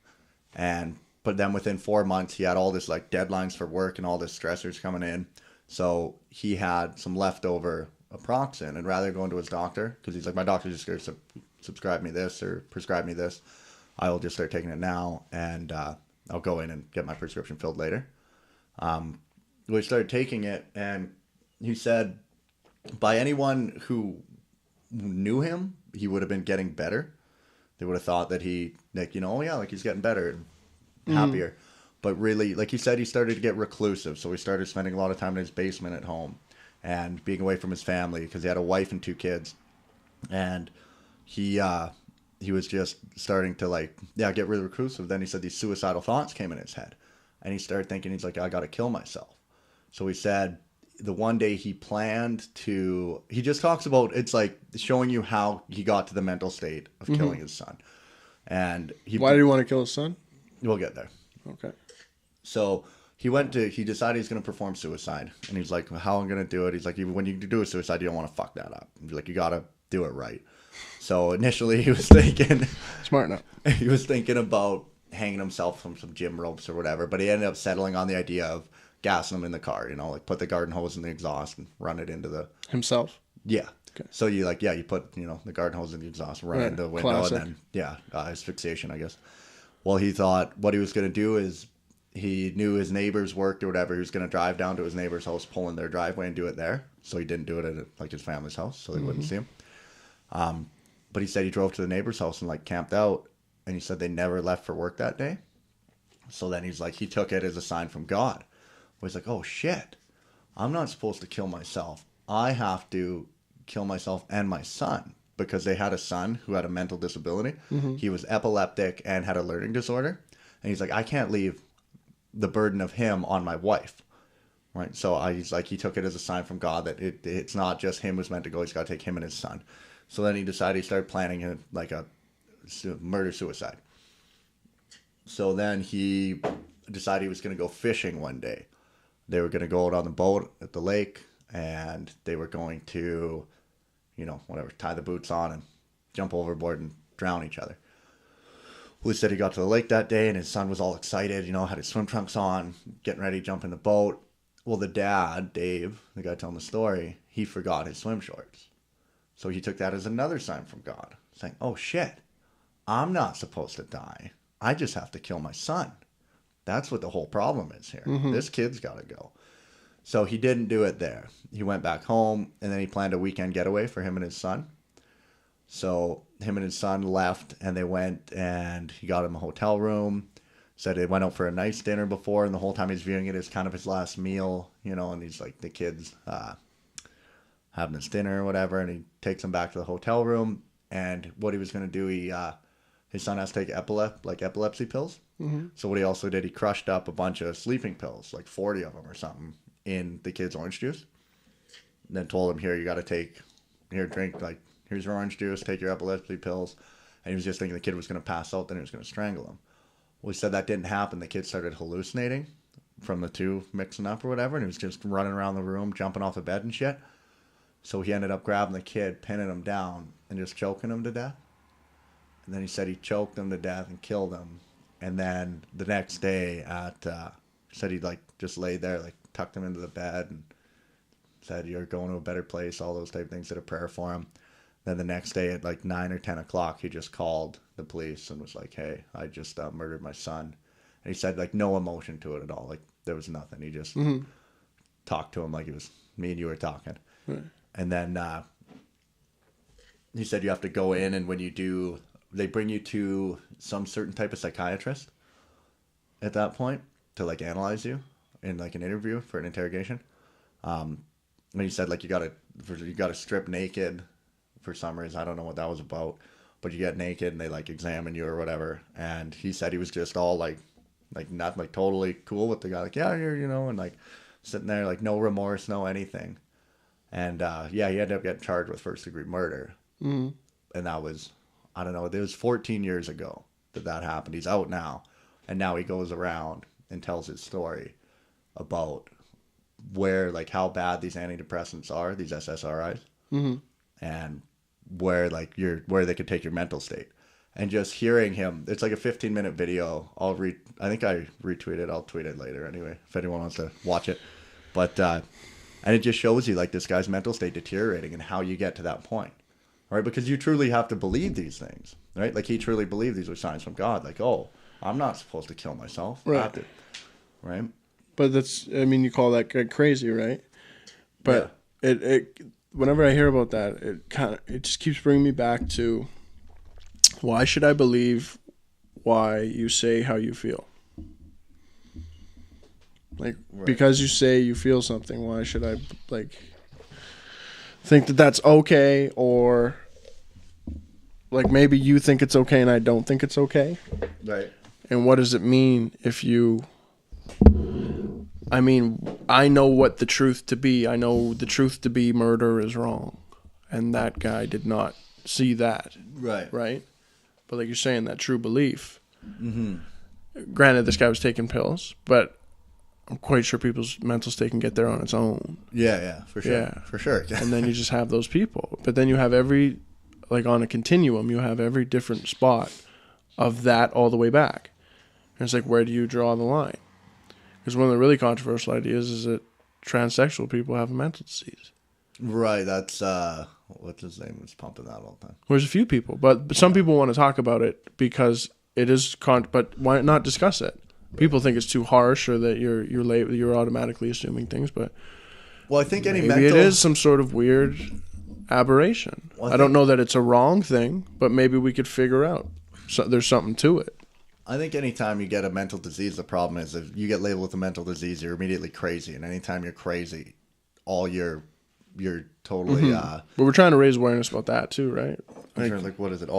But then within 4 months, he had all this like deadlines for work and all this stressors coming in. So he had some leftover Aproxen. And rather than going to his doctor, because he's like, my doctor just going to subscribe me this or prescribe me this, I will just start taking it now. And I'll go in and get my prescription filled later. We started taking it, and he said by anyone who knew him, he would have been getting better. They would have thought that he's getting better and happier. But really, like he said, he started to get reclusive. So he started spending a lot of time in his basement at home and being away from his family because he had a wife and 2 kids. And he he was just starting to like, yeah, get really reclusive. Then he said these suicidal thoughts came in his head, and he started thinking, he's like, I got to kill myself. So he said the one day he planned to, he just talks about, it's like showing you how he got to the mental state of killing his son. And why did he want to kill his son? We'll get there. Okay. So he decided he's going to perform suicide. And he's like, how am I going to do it? He's like, even when you do a suicide, you don't want to fuck that up. He's like, you got to do it right. So initially he was thinking, smart enough. He was thinking about hanging himself from some gym ropes or whatever, but he ended up settling on the idea of gassing him in the car, like put the garden hose in the exhaust and run it into the... Himself? Yeah. Okay. So you put, the garden hose in the exhaust, run it into the window, classic. And then, asphyxiation, I guess. Well, he thought what he was going to do is he knew his neighbors worked or whatever. He was going to drive down to his neighbor's house, pull in their driveway and do it there. So he didn't do it at like his family's house, so they wouldn't see him. But he said he drove to the neighbor's house and like camped out, and he said they never left for work that day. So then he's like, he took it as a sign from God. He's like, oh shit, I'm not supposed to kill myself. I have to kill myself and my son, because they had a son who had a mental disability. He was epileptic and had a learning disorder. And he's like, I can't leave the burden of him on my wife. Right. So he's like, he took it as a sign from God that it's not just him who's meant to go. He's got to take him and his son. So then he started planning a murder-suicide. So then he decided he was going to go fishing one day. They were going to go out on the boat at the lake, and they were going to, tie the boots on and jump overboard and drown each other. Well, he said he got to the lake that day, and his son was all excited, had his swim trunks on, getting ready to jump in the boat. Well, the dad, Dave, the guy telling the story, he forgot his swim shorts. So he took that as another sign from God, saying, oh shit, I'm not supposed to die. I just have to kill my son. That's what the whole problem is here. This kid's got to go. So he didn't do it there. He went back home, and then he planned a weekend getaway for him and his son. So him and his son left, and they went, and he got him a hotel room. Said they went out for a nice dinner before, and the whole time he's viewing it as kind of his last meal, and he's like, the kid's having this dinner or whatever, and he takes him back to the hotel room. And what he was going to do, his son has to take epilepsy pills. So what he also did, he crushed up a bunch of sleeping pills, like 40 of them or something, in the kid's orange juice. And then told him, drink, here's your orange juice, take your epilepsy pills. And he was just thinking the kid was going to pass out, then he was going to strangle him. Well, he said that didn't happen. The kid started hallucinating from the two mixing up or whatever, and he was just running around the room, jumping off the bed and shit. So he ended up grabbing the kid, pinning him down, and just choking him to death. And then he said he choked him to death and killed him. And then the next day he said he just laid there, tucked him into the bed and said, you're going to a better place, all those type of things, did a prayer for him. Then the next day at 9 or 10 o'clock, he just called the police and was like, hey, I just murdered my son. And he said no emotion to it at all. There was nothing. He just talked to him like it was me and you were talking. Right. And then he said you have to go in, and when you do, they bring you to some certain type of psychiatrist at that point to analyze you in an interview for an interrogation. And he said you gotta strip naked for some reason. I don't know what that was about, but you get naked and they examine you or whatever. And he said he was just all not totally cool with the guy. Yeah, you're, and sitting there no remorse, no anything. And he ended up getting charged with first-degree murder. And that was, I don't know, it was 14 years ago that happened. He's out now, and now he goes around and tells his story about where, how bad these antidepressants are, these SSRIs, and where they could take your mental state. And just hearing him, it's a 15-minute video. I think I retweeted. I'll tweet it later anyway, if anyone wants to watch it. But and it just shows you this guy's mental state deteriorating and how you get to that point, right? Because you truly have to believe these things, right? He truly believed these were signs from God. Oh, I'm not supposed to kill myself, right? Right. But that's, you call that crazy, right? But it whenever I hear about that, it just keeps bringing me back to, why should I believe why you say how you feel? Right. Because you say you feel something, why should I think that that's okay? Or like maybe you think it's okay and I don't think it's okay. Right. And what does it mean if you... I mean, I know what the truth to be. I know the truth to be murder is wrong. And that guy did not see that. Right. Right? But like you're saying, that true belief. Mm-hmm. Granted, this guy was taking pills, but I'm quite sure people's mental state can get there on its own. Yeah, for sure. Yeah. For sure. And then you just have those people. But then you have every, like on a continuum, you have every different spot of that all the way back. And it's like, where do you draw the line? Because one of the really controversial ideas is that transsexual people have a mental disease. Right, that's, what's his name was pumping that all the time. There's a few people, but some people want to talk about it because it is, but why not discuss it? People think it's too harsh or that you're automatically assuming things, but well, I think any maybe it is some sort of weird aberration. Well, I don't know that it's a wrong thing, but maybe we could figure out there's something to it. I think anytime you get a mental disease, the problem is if you get labeled with a mental disease, you're immediately crazy. And anytime you're crazy, you're totally... Mm-hmm. But we're trying to raise awareness about that too, right? Like what is it?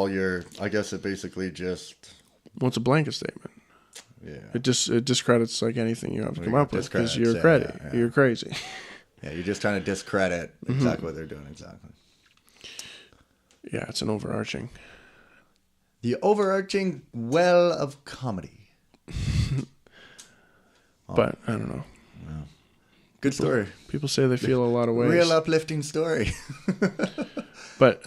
I guess it basically just... Well, it's a blanket statement. Yeah. It discredits like anything you have to come up with because you're crazy. Yeah. You're crazy. Yeah, you're just trying to discredit exactly what they're doing, exactly. Yeah, it's an overarching... The overarching well of comedy. But I don't know. Well, good story. People say they feel a lot of ways. Real uplifting story. But,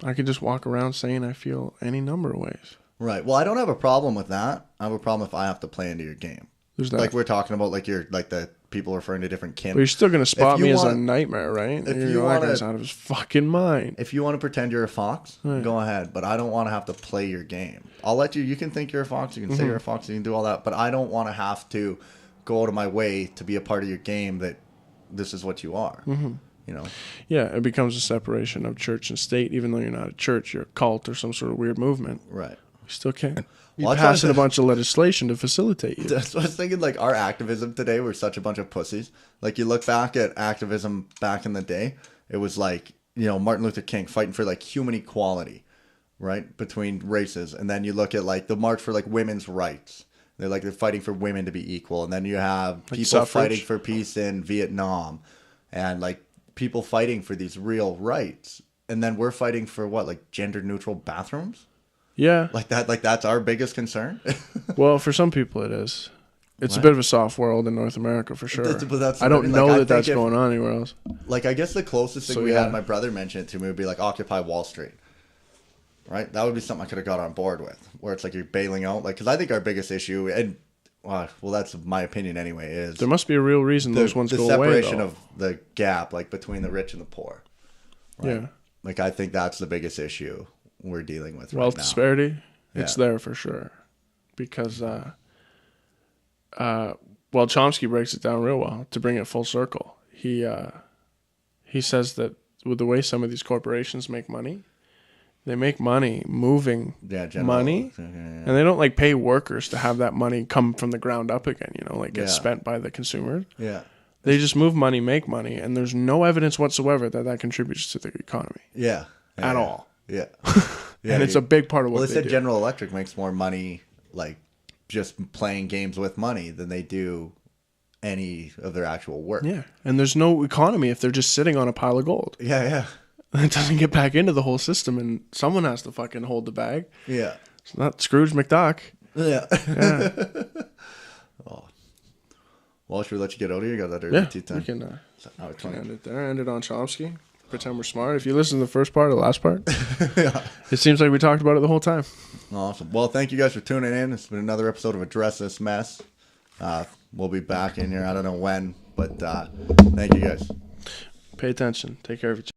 I could just walk around saying I feel any number of ways. Right. Well, I don't have a problem with that. I have a problem if I have to play into your game. There's that. Like we're talking about, like you're like the people referring to different kin. But you're still gonna spot me as a nightmare, right? If you want, that guy's out of his fucking mind. If you want to pretend you're a fox, go ahead. But I don't want to have to play your game. I'll let you. You can think you're a fox. You can say you're a fox. You can do all that. But I don't want to have to go out of my way to be a part of your game. That this is what you are. Yeah, it becomes a separation of church and state. Even though you're not a church, you're a cult or some sort of weird movement. Right. You still can't. You're passing a bunch of legislation to facilitate you. That's what I was thinking. Like our activism today, we're such a bunch of pussies. Like you look back at activism back in the day, it was like Martin Luther King fighting for like human equality, right, between races. And then you look at like the march for like women's rights. They're fighting for women to be equal. And then you have like people suffrage. Fighting for peace in Vietnam, and like people fighting for these real rights. And then we're fighting for what, like gender neutral bathrooms. Yeah. Like that's our biggest concern? Well, for some people it is. It's a bit of a soft world in North America for sure. I don't know that's going on anywhere else. Like, I guess the closest thing we had, my brother mentioned it to me, would be like Occupy Wall Street. Right? That would be something I could have got on board with. Where it's like you're bailing out. Like, because I think our biggest issue, and well, that's my opinion anyway, is... There must be a real reason those ones go away, the separation of the gap, like, between the rich and the poor. Right? Yeah. Like, I think that's the biggest issue we're dealing with right now. Wealth disparity, it's there for sure. Because, Chomsky breaks it down real well to bring it full circle. He says that with the way some of these corporations make money, they make money moving money, and they don't like pay workers to have that money come from the ground up again, get spent by the consumers. Yeah. They just move money, make money, and there's no evidence whatsoever that contributes to the economy. Yeah. At all. Yeah. And it's a big part of what they do. Well, they said General Electric makes more money, like, just playing games with money than they do any of their actual work. Yeah. And there's no economy if they're just sitting on a pile of gold. Yeah. It doesn't get back into the whole system, and someone has to fucking hold the bag. Yeah. It's not Scrooge McDuck. Yeah. Oh. Well, should we let you get out of here? You got that early tea time. We can end it there. End it on Chomsky. Pretend we're smart. If you listen to the first part or the last part, it seems like we talked about it the whole time. Awesome. Well, thank you guys for tuning in. It's been another episode of Address This Mess. We'll be back in here. I don't know when, but thank you guys. Pay attention. Take care of each other.